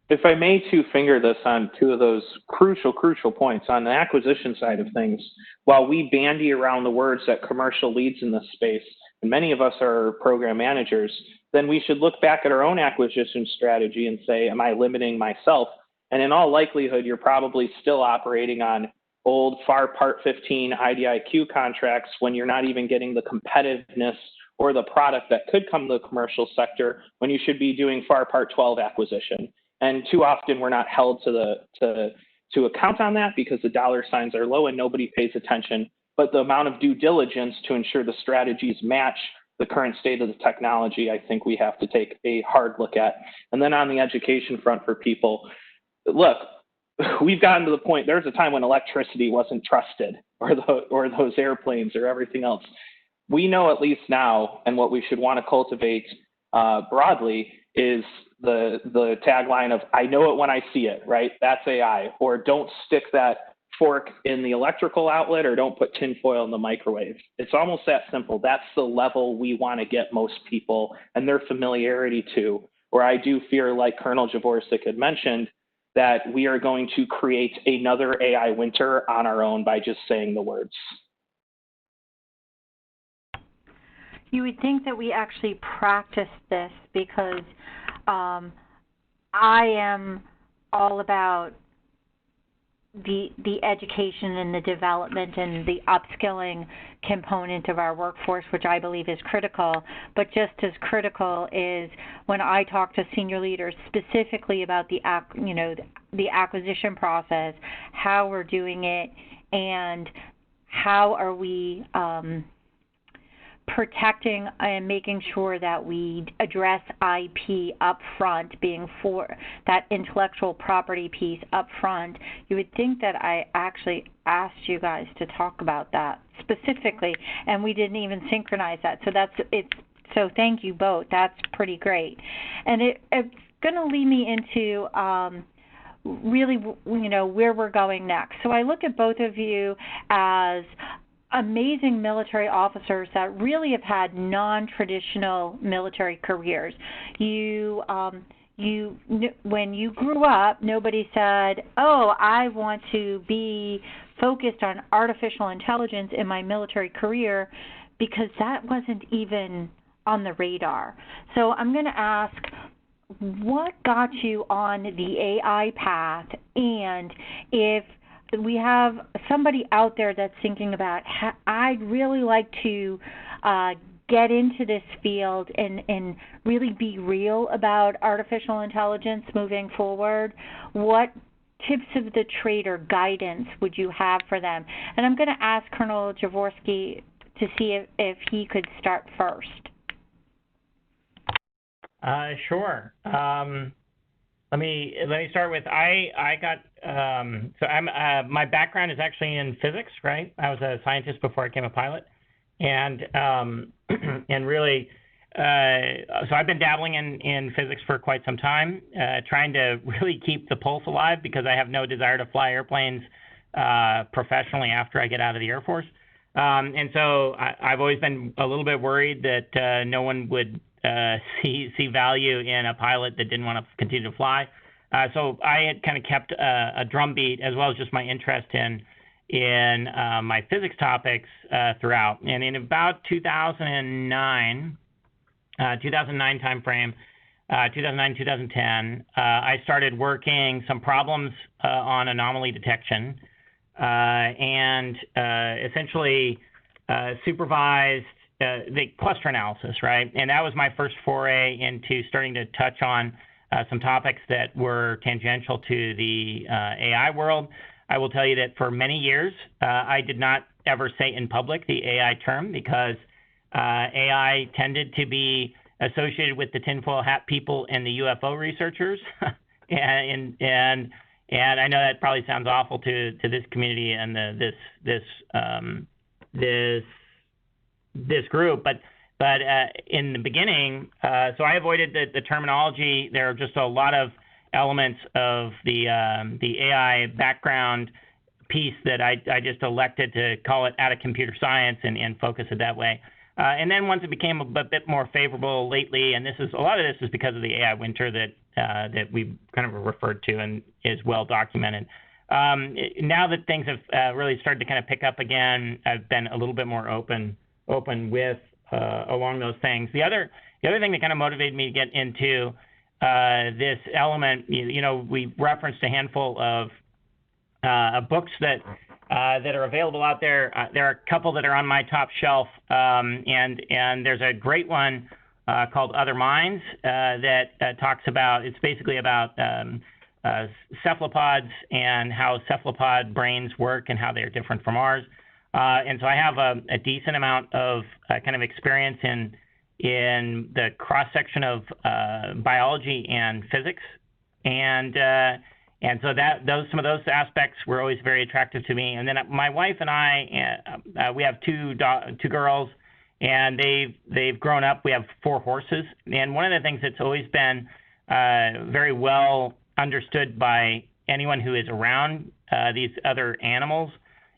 If I may finger this on two of those crucial points on the acquisition side of things, while we bandy around the words that commercial leads in this space, and many of us are program managers, then we should look back at our own acquisition strategy and say, am I limiting myself? And in all likelihood, you're probably still operating on old FAR Part 15 IDIQ contracts when you're not even getting the competitiveness or the product that could come to the commercial sector when you should be doing FAR Part 12 acquisition. And too often we're not held to account on that because the dollar signs are low and nobody pays attention. But the amount of due diligence to ensure the strategies match the current state of the technology, I think we have to take a hard look at. And then on the education front for people, look, we've gotten to the point, there's a time when electricity wasn't trusted or those airplanes or everything else. We know at least now, and what we should want to cultivate broadly is the tagline of, I know it when I see it, right? That's AI. Or don't stick that fork in the electrical outlet or don't put tinfoil in the microwave. It's almost that simple. That's the level we want to get most people and their familiarity to, where I do fear, like Colonel Javorsek had mentioned, that we are going to create another AI winter on our own by just saying the words. You would think that we actually practice this because I am all about the education and the development and the upskilling component of our workforce, which I believe is critical. But just as critical is when I talk to senior leaders specifically about the acquisition process, how we're doing it, and how are we protecting and making sure that we address IP up front, being for that intellectual property piece up front. You would think that I actually asked you guys to talk about that specifically, and we didn't even synchronize that. So thank you both. That's pretty great. And it's going to lead me into really, where we're going next. So I look at both of you as amazing military officers that really have had non-traditional military careers. When you grew up, nobody said, oh, I want to be focused on artificial intelligence in my military career, because that wasn't even on the radar. So I'm going to ask, what got you on the AI path? And if we have somebody out there that's thinking about, I'd really like to get into this field and really be real about artificial intelligence moving forward, what tips of the trade or guidance would you have for them? And I'm going to ask Colonel Javorsky to see if he could start first. Sure. Let me start with, my background is actually in physics, right? I was a scientist before I became a pilot, and really, so I've been dabbling in physics for quite some time, trying to really keep the pulse alive because I have no desire to fly airplanes professionally after I get out of the Air Force, and so I've always been a little bit worried that no one would see value in a pilot that didn't want to continue to fly. So I had kind of kept a drumbeat as well as just my interest in my physics topics throughout. And in about 2009 timeframe, 2009-2010, I started working some problems on anomaly detection and essentially supervised the cluster analysis, right? And that was my first foray into starting to touch on some topics that were tangential to the AI world. I will tell you that for many years, I did not ever say in public the AI term because AI tended to be associated with the tinfoil hat people and the UFO researchers. and I know that probably sounds awful to this community and this this group, but in the beginning, so I avoided the terminology. There are just a lot of elements of the AI background piece that I just elected to call it out of computer science and focus it that way. And then once it became a bit more favorable lately, and a lot of this is because of the AI winter that we kind of referred to and is well documented. Now that things have really started to kind of pick up again, I've been a little bit more open with along those things. The other thing that kind of motivated me to get into this element, we referenced a handful of books that are available out there. There are a couple that are on my top shelf, and there's a great one called Other Minds that talks about, it's basically about cephalopods and how cephalopod brains work and how they're different from ours. And so I have a decent amount of kind of experience in the cross-section of biology and physics. And so some of those aspects were always very attractive to me. And then my wife and I, we have two girls, and they've grown up. We have 4 horses. And one of the things that's always been very well understood by anyone who is around these other animals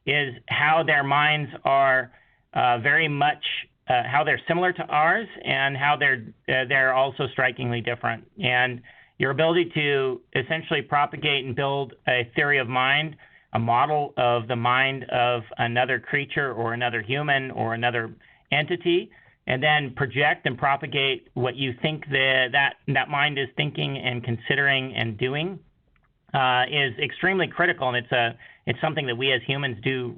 is how their minds are very much how they're similar to ours, and how they're also strikingly different. And your ability to essentially propagate and build a theory of mind, a model of the mind of another creature or another human or another entity, and then project and propagate what you think that mind is thinking and considering and doing is extremely critical, and it's something that we as humans do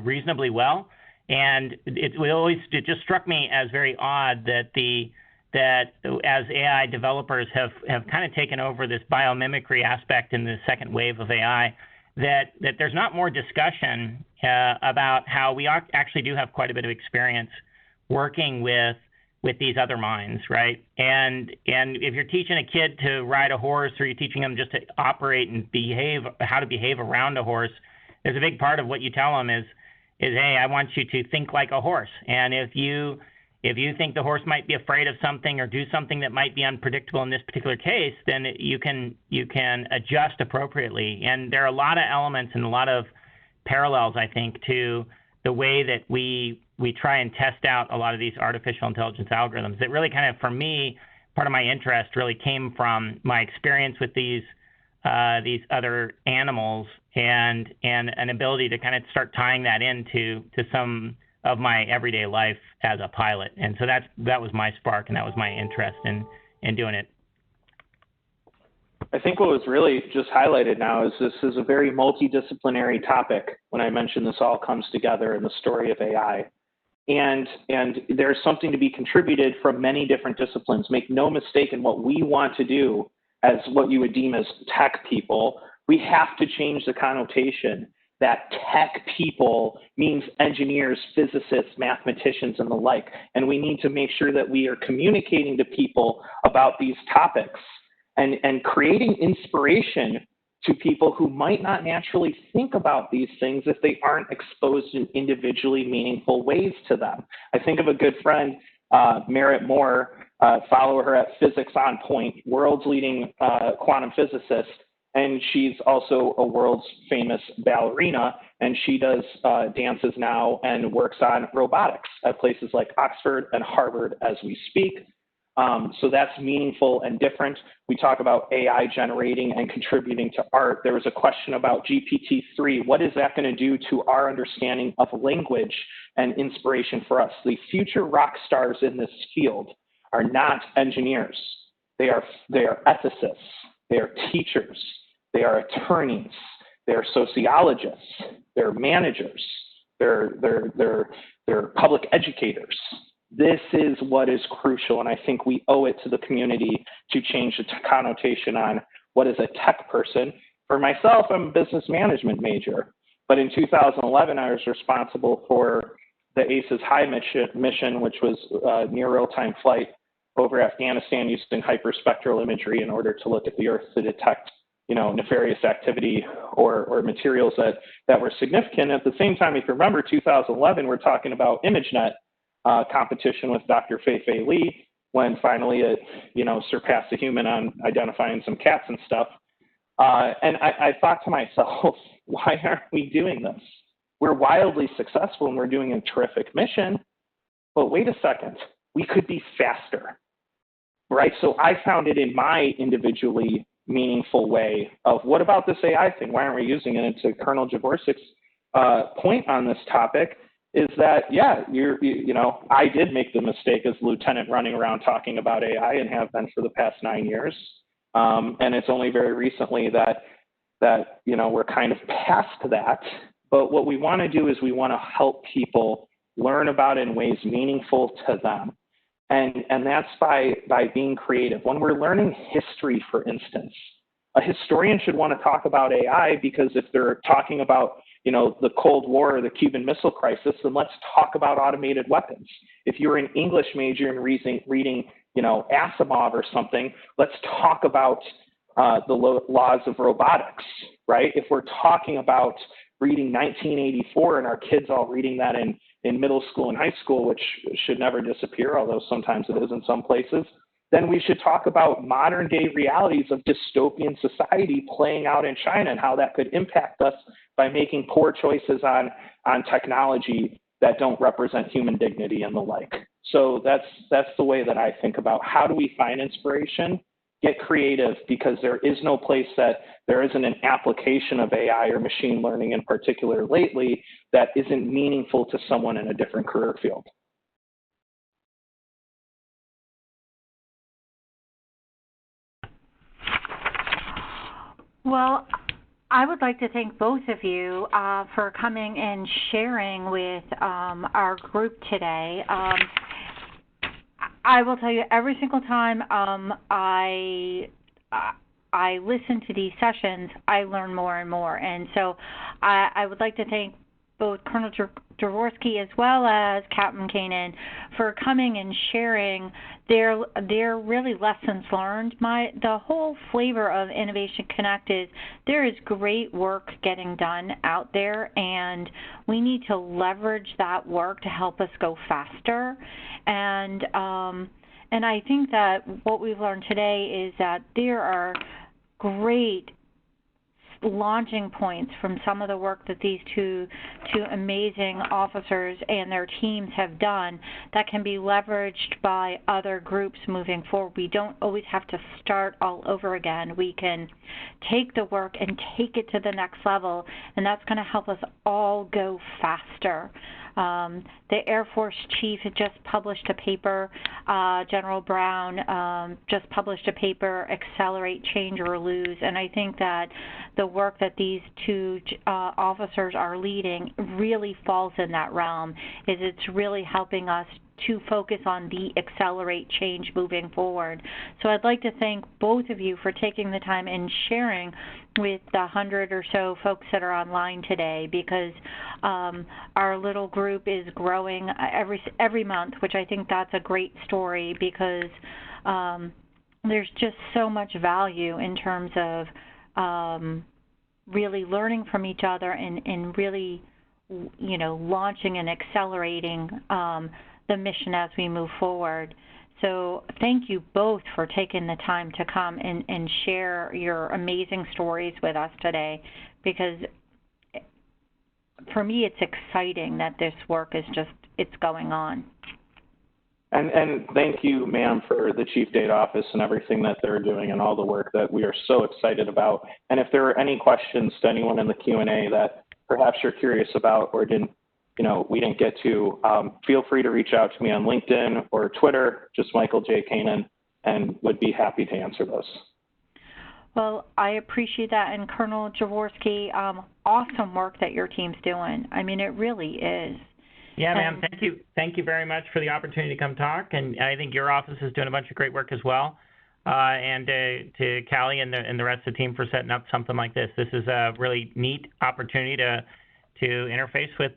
reasonably well. And it just struck me as very odd that as AI developers have kind of taken over this biomimicry aspect in the second wave of AI, that there's not more discussion about how we actually do have quite a bit of experience working with these other minds, right? And if you're teaching a kid to ride a horse, or you're teaching them just to operate and how to behave around a horse, there's a big part of what you tell them is hey, I want you to think like a horse. And if you think the horse might be afraid of something or do something that might be unpredictable in this particular case, then you can adjust appropriately. And there are a lot of elements and a lot of parallels, I think, to the way that we try and test out a lot of these artificial intelligence algorithms. That really kind of, for me, part of my interest really came from my experience with these other animals and an ability to kind of start tying that into some of my everyday life as a pilot. And so that was my spark, and that was my interest in doing it. I think what was really just highlighted now is this is a very multidisciplinary topic. When I mentioned this all comes together in the story of AI. And there's something to be contributed from many different disciplines. Make no mistake in what we want to do as what you would deem as tech people. We have to change the connotation that tech people means engineers, physicists, mathematicians, and the like. And we need to make sure that we are communicating to people about these topics and creating inspiration to people who might not naturally think about these things if they aren't exposed in individually meaningful ways to them. I think of a good friend, Merritt Moore, follow her at Physics on Point, world's leading quantum physicist, and she's also a world's famous ballerina, and she does dances now and works on robotics at places like Oxford and Harvard as we speak. So that's meaningful and different. We talk about AI generating and contributing to art. There was a question about GPT-3. What is that going to do to our understanding of language and inspiration for us? The future rock stars in this field are not engineers. They are ethicists. They are teachers. They are attorneys. They are sociologists. They're managers. They're public educators. This is what is crucial, and I think we owe it to the community to change the connotation on what is a tech person. For myself, I'm a business management major, but in 2011, I was responsible for the ACES High mission, which was near real-time flight over Afghanistan using hyperspectral imagery in order to look at the Earth to detect, nefarious activity or materials that were significant. At the same time, if you remember 2011, we're talking about ImageNet. competition with Dr. Fei-Fei Li when finally it, surpassed a human on identifying some cats and stuff. And I thought to myself, why aren't we doing this? We're wildly successful and we're doing a terrific mission, but wait a second, we could be faster, right? So I found it in my individually meaningful way of what about this AI thing? Why aren't we using it? And to Colonel Javorsek's point on this topic is that, yeah, I did make the mistake as lieutenant running around talking about AI and have been for the past 9 years. And it's only very recently that we're kind of past that. But what we want to do is we want to help people learn about it in ways meaningful to them. And that's by being creative. When we're learning history, for instance, a historian should want to talk about AI because if they're talking about, the Cold War or the Cuban Missile Crisis, then let's talk about automated weapons. If you're an English major and reading Asimov or something, let's talk about the laws of robotics, right? If we're talking about reading 1984 and our kids all reading that in middle school and high school, which should never disappear, although sometimes it is in some places, then we should talk about modern day realities of dystopian society playing out in China and how that could impact us by making poor choices on technology that don't represent human dignity and the like. So that's the way that I think about how do we find inspiration, get creative, because there is no place that there isn't an application of AI or machine learning in particular lately that isn't meaningful to someone in a different career field. Well, I would like to thank both of you for coming and sharing with our group today. I will tell you, every single time I listen to these sessions, I learn more and more. And so I would like to thank both Colonel Javorsky as well as Captain Kanaan for coming and sharing their really lessons learned. The whole flavor of Innovation Connect is there is great work getting done out there, and we need to leverage that work to help us go faster. And I think that what we've learned today is that there are great launching points from some of the work that these two amazing officers and their teams have done that can be leveraged by other groups moving forward. We don't always have to start all over again. We can take the work and take it to the next level, and that's going to help us all go faster. The Air Force Chief had just published a paper, General Brown just published a paper, Accelerate, Change, or Lose, and I think that the work that these two officers are leading really falls in that realm. It's really helping us to focus on the accelerate change moving forward. So I'd like to thank both of you for taking the time and sharing with the 100 or so folks that are online today, because our little group is growing every month, which I think that's a great story, because there's just so much value in terms of really learning from each other and really, launching and accelerating the mission as we move forward. So thank you both for taking the time to come and share your amazing stories with us today, because for me it's exciting that this work is it's going on. And thank you, ma'am, for the Chief Data Office and everything that they're doing and all the work that we are so excited about. And if there are any questions to anyone in the Q&A that perhaps you're curious about or we didn't get to, feel free to reach out to me on LinkedIn or Twitter, just Michael J. Kanaan, and would be happy to answer those. Well, I appreciate that. And Colonel Javorsky, awesome work that your team's doing. I mean, it really is. Yeah, ma'am. Thank you. Thank you very much for the opportunity to come talk. And I think your office is doing a bunch of great work as well. And to Callie and the rest of the team for setting up something like this. This is a really neat opportunity to interface with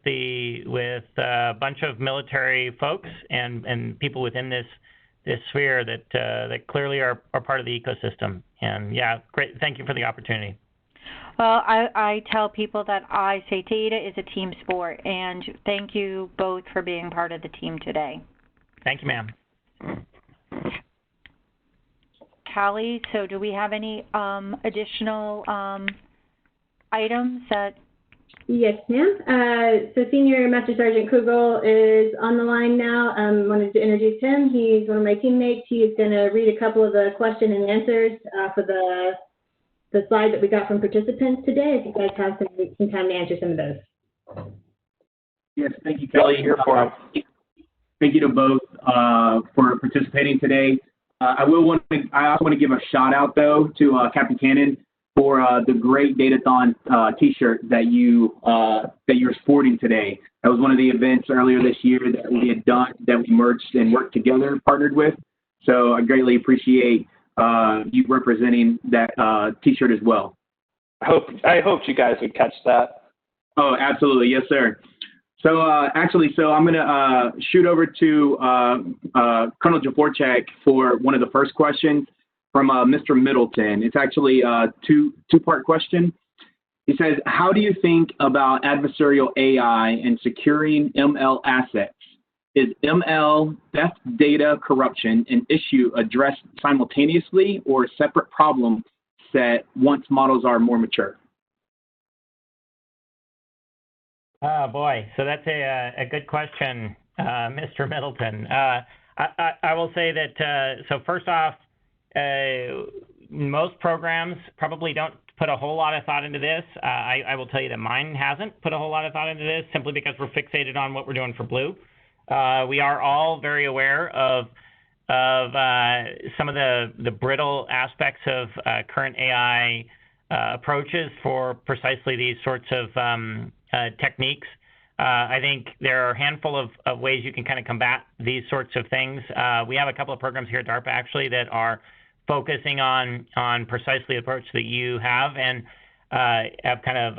a bunch of military folks and people within this sphere that clearly are part of the ecosystem. And yeah, great. Thank you for the opportunity. Well, I tell people that I say data is a team sport, and thank you both for being part of the team today. Thank you, ma'am. Callie, so do we have any additional items that? Yes, ma'am. So Senior Master Sergeant Kugel is on the line now. Wanted to introduce him. He's one of my teammates. He's going to read a couple of the question and answers for the slide that we got from participants today. If you guys have some time to answer some of those. Yes, thank you, Kelly. Here for him. Thank you to both for participating today. I also want to give a shout out though to Captain Kanaan for the great Datathon T-shirt that you're sporting today. That was one of the events earlier this year that we had done, that we merged and worked together, partnered with. So I greatly appreciate you representing that T-shirt as well. I hoped you guys would catch that. Oh, absolutely, yes, sir. So so I'm going to shoot over to Colonel Javorsek for one of the first questions from Mr. Middleton. It's actually a two-part question. He says, how do you think about adversarial AI and securing ML assets? Is ML theft, data corruption an issue addressed simultaneously or a separate problem set once models are more mature? Oh, boy. So that's a good question, Mr. Middleton. I will say that, so first off, most programs probably don't put a whole lot of thought into this. I will tell you that mine hasn't put a whole lot of thought into this simply because we're fixated on what we're doing for Blue. We are all very aware of some of the brittle aspects of current AI approaches for precisely these sorts of techniques. I think there are a handful of ways you can kind of combat these sorts of things. We have a couple of programs here at DARPA actually that are focusing on precisely the approach that you have and have kind of,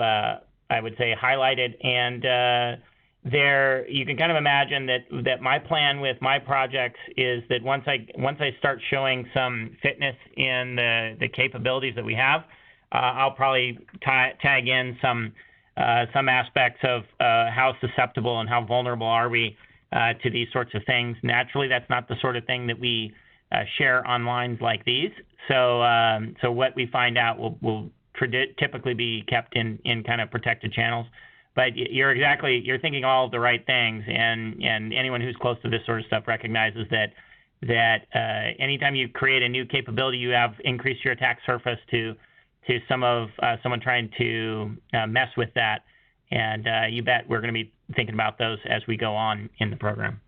I would say, highlighted. And there, you can kind of imagine that my plan with my projects is that once I start showing some fitness in the capabilities that we have, I'll probably tag in some aspects of how susceptible and how vulnerable are we to these sorts of things. Naturally, that's not the sort of thing that we share on lines like these. So what we find out will typically be kept in kind of protected channels. But you're thinking all of the right things, and anyone who's close to this sort of stuff recognizes that anytime you create a new capability, you have increased your attack surface to someone trying to mess with that. And you bet we're going to be thinking about those as we go on in the program.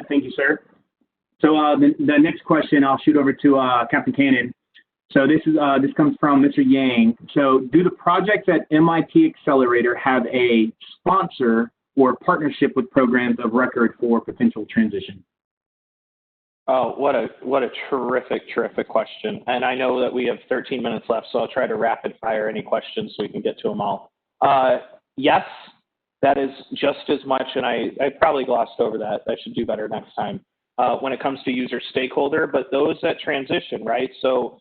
Thank you, sir. So the next question I'll shoot over to Captain Kanaan. So this comes from Mr. Yang. So do the projects at MIT Accelerator have a sponsor or partnership with programs of record for potential transition? Oh, what a terrific question. And I know that we have 13 minutes left, so I'll try to rapid fire any questions so we can get to them all. Yes, that is just as much, and I probably glossed over that. I should do better next time when it comes to user stakeholder, but those that transition, right? So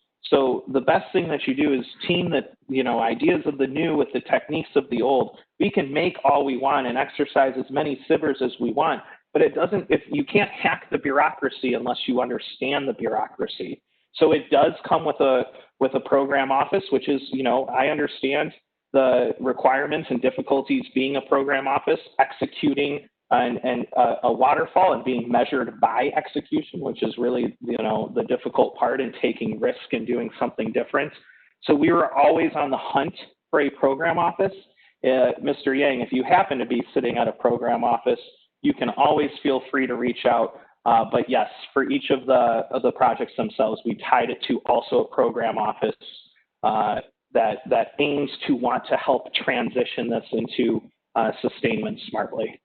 the best thing that you do is team the ideas of the new with the techniques of the old. We can make all we want and exercise as many SIVers as we want, but if you can't hack the bureaucracy unless you understand the bureaucracy. So it does come with a program office, which is, I understand the requirements and difficulties being a program office, executing and a waterfall and being measured by execution, which is really, the difficult part in taking risk and doing something different. So we were always on the hunt for a program office. Mr. Yang, if you happen to be sitting at a program office, you can always feel free to reach out. But yes, for each of the projects themselves, we tied it to also a program office that aims to want to help transition this into sustainment smartly.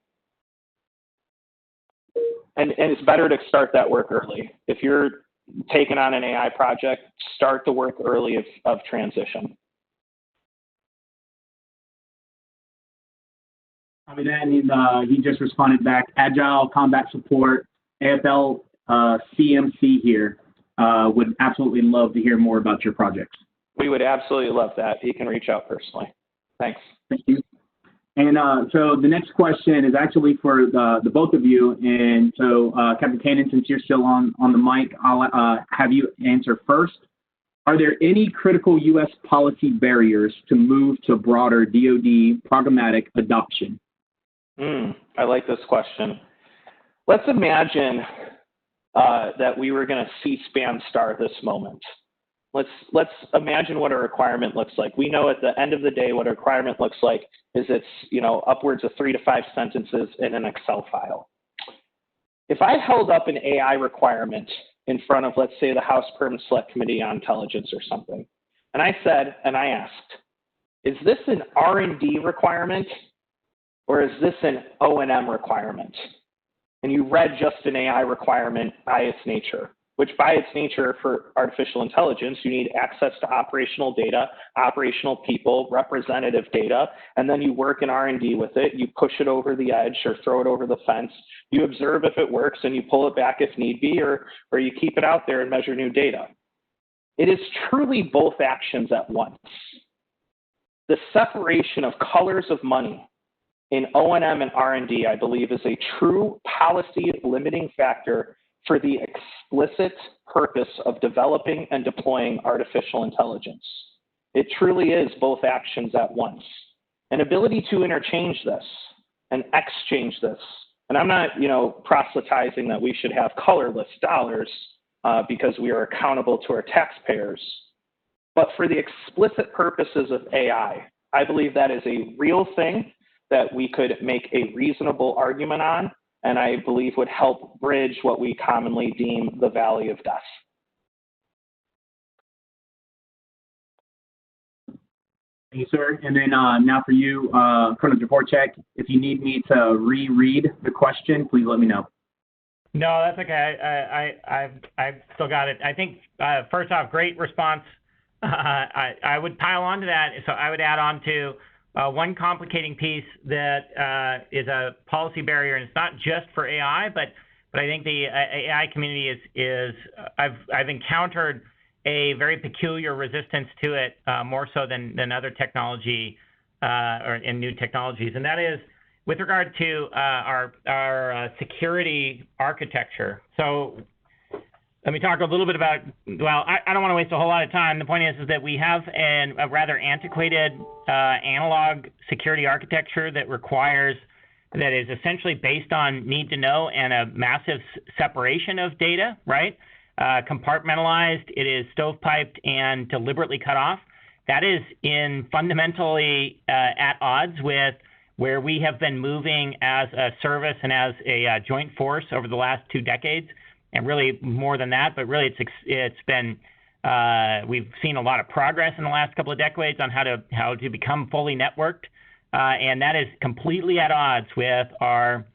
And it's better to start that work early. If you're taking on an AI project, start the work early of transition. He just responded back, Agile Combat Support, AFL CMC here. would absolutely love to hear more about your projects. We would absolutely love that. He can reach out personally. Thanks. Thank you. And so the next question is actually for the both of you. And so, Captain Kanaan, since you're still on the mic, I'll have you answer first. Are there any critical U.S. policy barriers to move to broader DoD programmatic adoption? I like this question. Let's imagine that we were going to C-SPAN star this moment. Let's imagine what a requirement looks like. We know at the end of the day what a requirement looks like is it's, upwards of 3 to 5 sentences in an Excel file. If I held up an AI requirement in front of, let's say, the House Perm Select Committee on Intelligence or something, and I asked, is this an R&D requirement or is this an O&M requirement? And you read just an AI requirement by its nature, which by its nature for artificial intelligence, you need access to operational data, operational people, representative data, and then you work in R&D with it. You push it over the edge or throw it over the fence. You observe if it works and you pull it back if need be, or you keep it out there and measure new data. It is truly both actions at once. The separation of colors of money in O&M and R&D, I believe, is a true policy limiting factor for the explicit purpose of developing and deploying artificial intelligence. It truly is both actions at once. An ability to interchange this and exchange this, and I'm not, proselytizing that we should have colorless dollars because we are accountable to our taxpayers, but for the explicit purposes of AI, I believe that is a real thing that we could make a reasonable argument on, and I believe would help bridge what we commonly deem the valley of death. Thank you, sir. And then now for you, Colonel Javorsek, if you need me to reread the question, please let me know. No, that's okay. I've still got it. I think, first off, great response. I would pile on to that. So I would add on to one complicating piece that is a policy barrier, and it's not just for AI, but I think the AI community is I've encountered a very peculiar resistance to it, more so than other technology or in new technologies, and that is with regard to our security architecture. So let me talk a little bit about, well, I don't want to waste a whole lot of time. The point is that we have a rather antiquated analog security architecture that is essentially based on need to know and a massive separation of data, right? Compartmentalized, it is stovepiped and deliberately cut off. That is fundamentally at odds with where we have been moving as a service and as a joint force over the last 2 decades. And really more than that, but really it's been we've seen a lot of progress in the last couple of decades on how to become fully networked, and that is completely at odds with our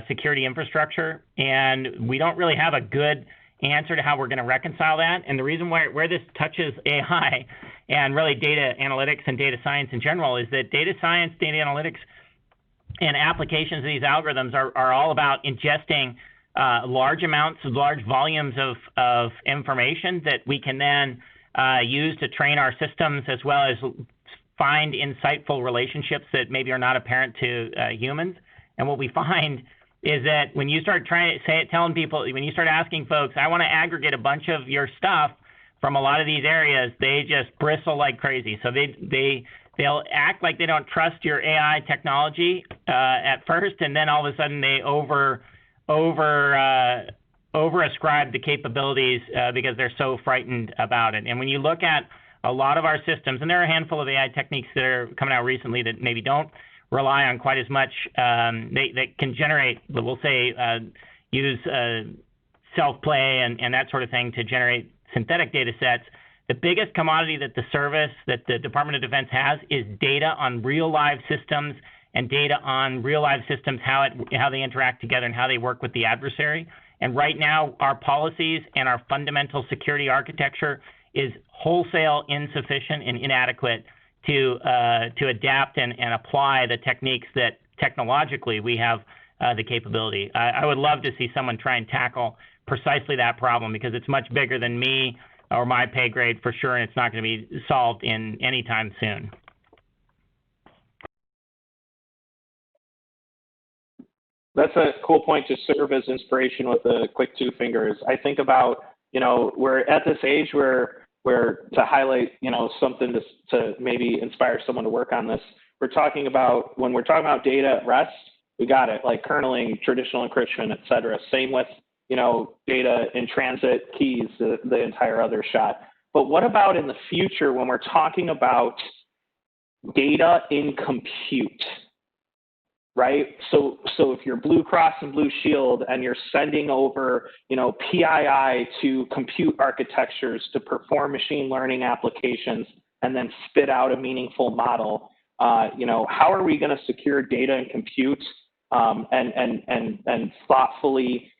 security infrastructure. And we don't really have a good answer to how we're going to reconcile that. And the reason where this touches AI and really data analytics and data science in general is that data science, data analytics, and applications of these algorithms are all about ingesting large volumes of information that we can then use to train our systems, as well as find insightful relationships that maybe are not apparent to humans. And what we find is that when you start telling people, when you start asking folks, I want to aggregate a bunch of your stuff from a lot of these areas, they just bristle like crazy. So they'll act like they don't trust your AI technology at first, and then all of a sudden they over-ascribe the capabilities because they're so frightened about it. And when you look at a lot of our systems, and there are a handful of AI techniques that are coming out recently that maybe don't rely on quite as much, they can generate, we'll say, use self-play and that sort of thing to generate synthetic data sets. The biggest commodity that the Department of Defense has is data on real live systems, and data on real live systems, how they interact together and how they work with the adversary. And right now, our policies and our fundamental security architecture is wholesale insufficient and inadequate to adapt and apply the techniques that technologically we have the capability. I would love to see someone try and tackle precisely that problem, because it's much bigger than me or my pay grade for sure, and it's not going to be solved in any time soon. That's a cool point to serve as inspiration with the quick 2 fingers. I think about, we're at this age where to highlight, something to maybe inspire someone to work on this. When we're talking about data at rest, we got it, like kerneling, traditional encryption, et cetera. Same with, data in transit, keys, the entire other shot. But what about in the future when we're talking about data in compute? Right? So if you're Blue Cross and Blue Shield and you're sending over, PII to compute architectures to perform machine learning applications and then spit out a meaningful model, how are we going to secure data and compute and thoughtfully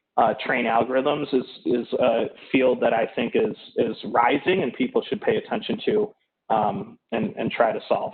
train algorithms is a field that I think is rising and people should pay attention to and try to solve.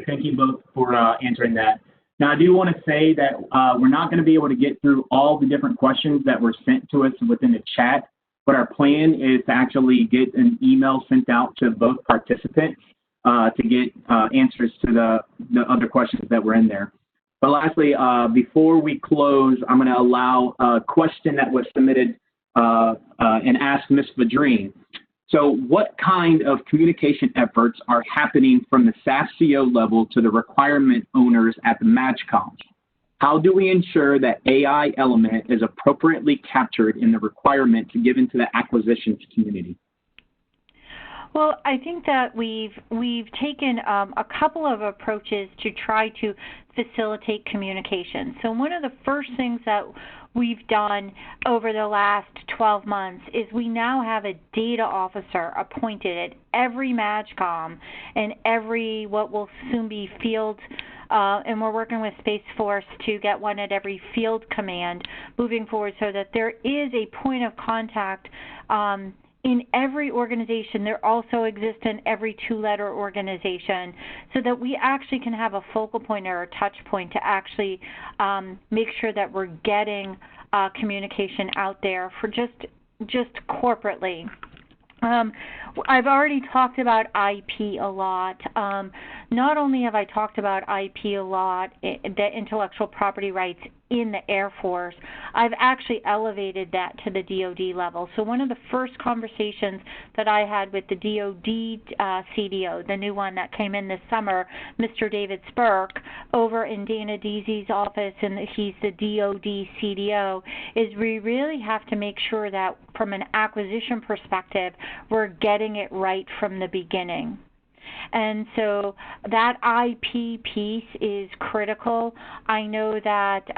Thank you both for answering that. Now, I do want to say that we're not going to be able to get through all the different questions that were sent to us within the chat, but our plan is to actually get an email sent out to both participants to get answers to the other questions that were in there. But lastly, before we close, I'm going to allow a question that was submitted and ask Ms. Vadrine. So what kind of communication efforts are happening from the SAFCO level to the requirement owners at the MAGCOMs? How do we ensure that AI element is appropriately captured in the requirements given to the acquisitions community? Well, I think that we've taken a couple of approaches to try to facilitate communication. So one of the first things that we've done over the last 12 months is we now have a data officer appointed at every MAGCOM and every what will soon be field, and we're working with Space Force to get one at every field command moving forward so that there is a point of contact in every organization. There also exists in every 2-letter organization so that we actually can have a focal point or a touch point to actually make sure that we're getting communication out there for just corporately. I've already talked about IP a lot. Not only have I talked about IP a lot, the intellectual property rights in the Air Force, I've actually elevated that to the DoD level. So one of the first conversations that I had with the DoD CDO, the new one that came in this summer, Mr. David Spurk, over in Dana Deasy's office, and he's the DoD CDO, is we really have to make sure that from an acquisition perspective, we're getting it right from the beginning. And so that IP piece is critical. I know that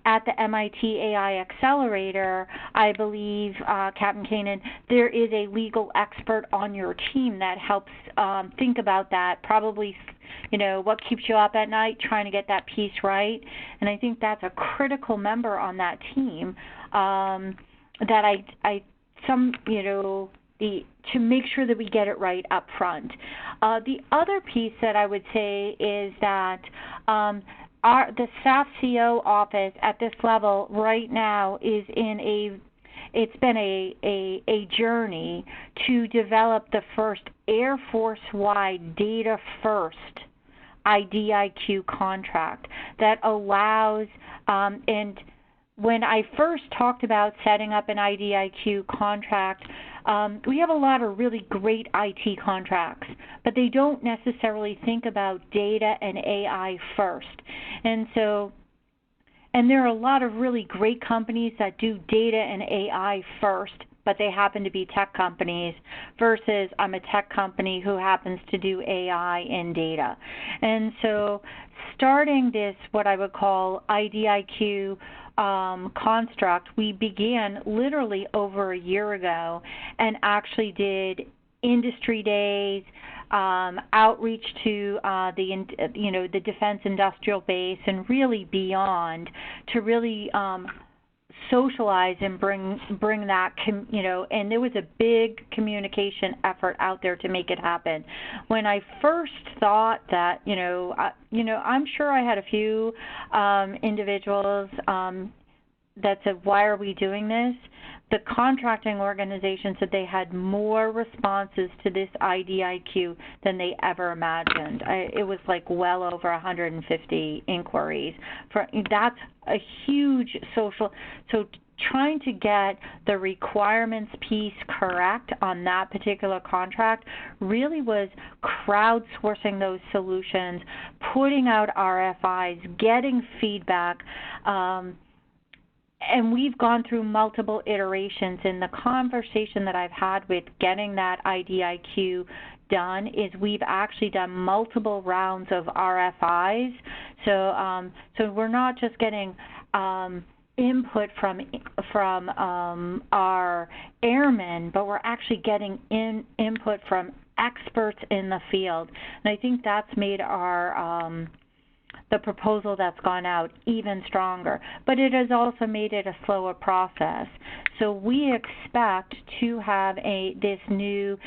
at the MIT AI Accelerator, I believe, Captain Kanaan, there is a legal expert on your team that helps think about that, probably, what keeps you up at night, trying to get that piece right. And I think that's a critical member on that team that to make sure that we get it right up front. The other piece that I would say is that the SAFCO office at this level right now is it's been a journey to develop the first Air Force-wide data-first IDIQ contract that allows, and when I first talked about setting up an IDIQ contract, we have a lot of really great IT contracts, but they don't necessarily think about data and AI first. And there are a lot of really great companies that do data and AI first, but they happen to be tech companies, versus I'm a tech company who happens to do AI and data. And so starting this, what I would call IDIQ construct, we began literally over a year ago and actually did industry days, outreach to the defense industrial base and really beyond to really socialize and bring that, and there was a big communication effort out there to make it happen. When I first thought that, I'm sure I had a few individuals that said, why are we doing this? The contracting organization said they had more responses to this IDIQ than they ever imagined. It was like well over 150 inquiries. That's a huge social. So trying to get the requirements piece correct on that particular contract really was crowdsourcing those solutions, putting out RFIs, getting feedback. And we've gone through multiple iterations, and the conversation that I've had with getting that IDIQ done is we've actually done multiple rounds of RFIs. So we're not just getting input from our airmen, but we're actually getting input from experts in the field. And I think that's made our the proposal that's gone out even stronger. But it has also made it a slower process. So we expect to have this new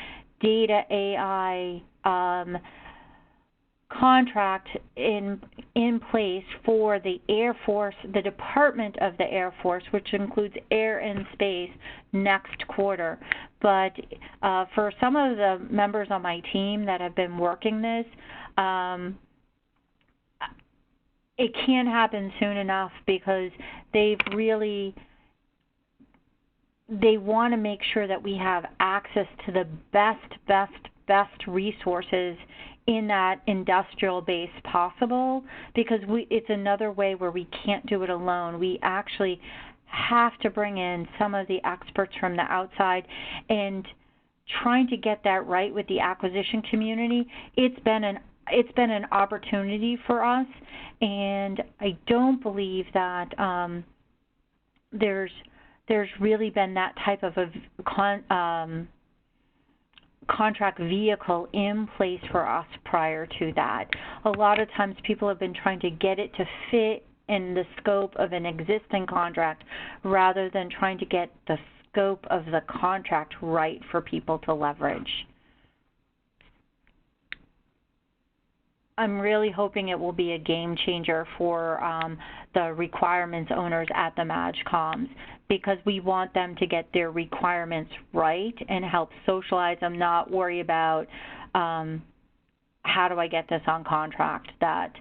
data AI contract in place for the Air Force, the Department of the Air Force, which includes air and space, next quarter. But for some of the members on my team that have been working this, it can't happen soon enough because they want to make sure that we have access to the best resources in that industrial base possible, because it's another way where we can't do it alone. We actually have to bring in some of the experts from the outside, and trying to get that right with the acquisition community, it's been an opportunity for us, and I don't believe that there's really been that type of a contract vehicle in place for us prior to that. A lot of times people have been trying to get it to fit in the scope of an existing contract rather than trying to get the scope of the contract right for people to leverage. I'm really hoping it will be a game changer for the requirements owners at the MAGCOMs, because we want them to get their requirements right and help socialize them, not worry about how do I get this on contract, that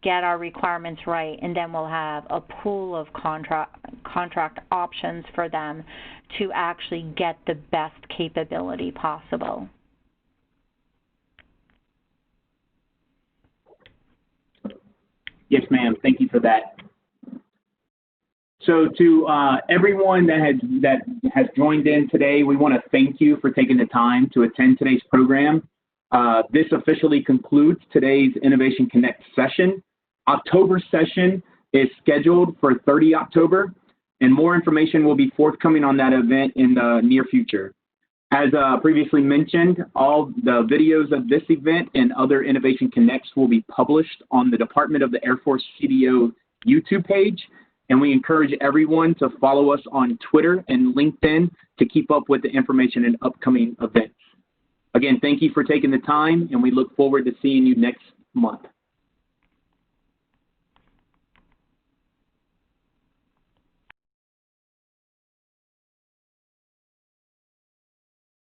get our requirements right, and then we'll have a pool of contract options for them to actually get the best capability possible. Yes, ma'am. Thank you for that. So to everyone that has joined in today, we want to thank you for taking the time to attend today's program. This officially concludes today's Innovation Connect session. October session is scheduled for 30 October, and more information will be forthcoming on that event in the near future. As previously mentioned, all the videos of this event and other Innovation Connects will be published on the Department of the Air Force CDO YouTube page, and we encourage everyone to follow us on Twitter and LinkedIn to keep up with the information in upcoming events. Again, thank you for taking the time, and we look forward to seeing you next month.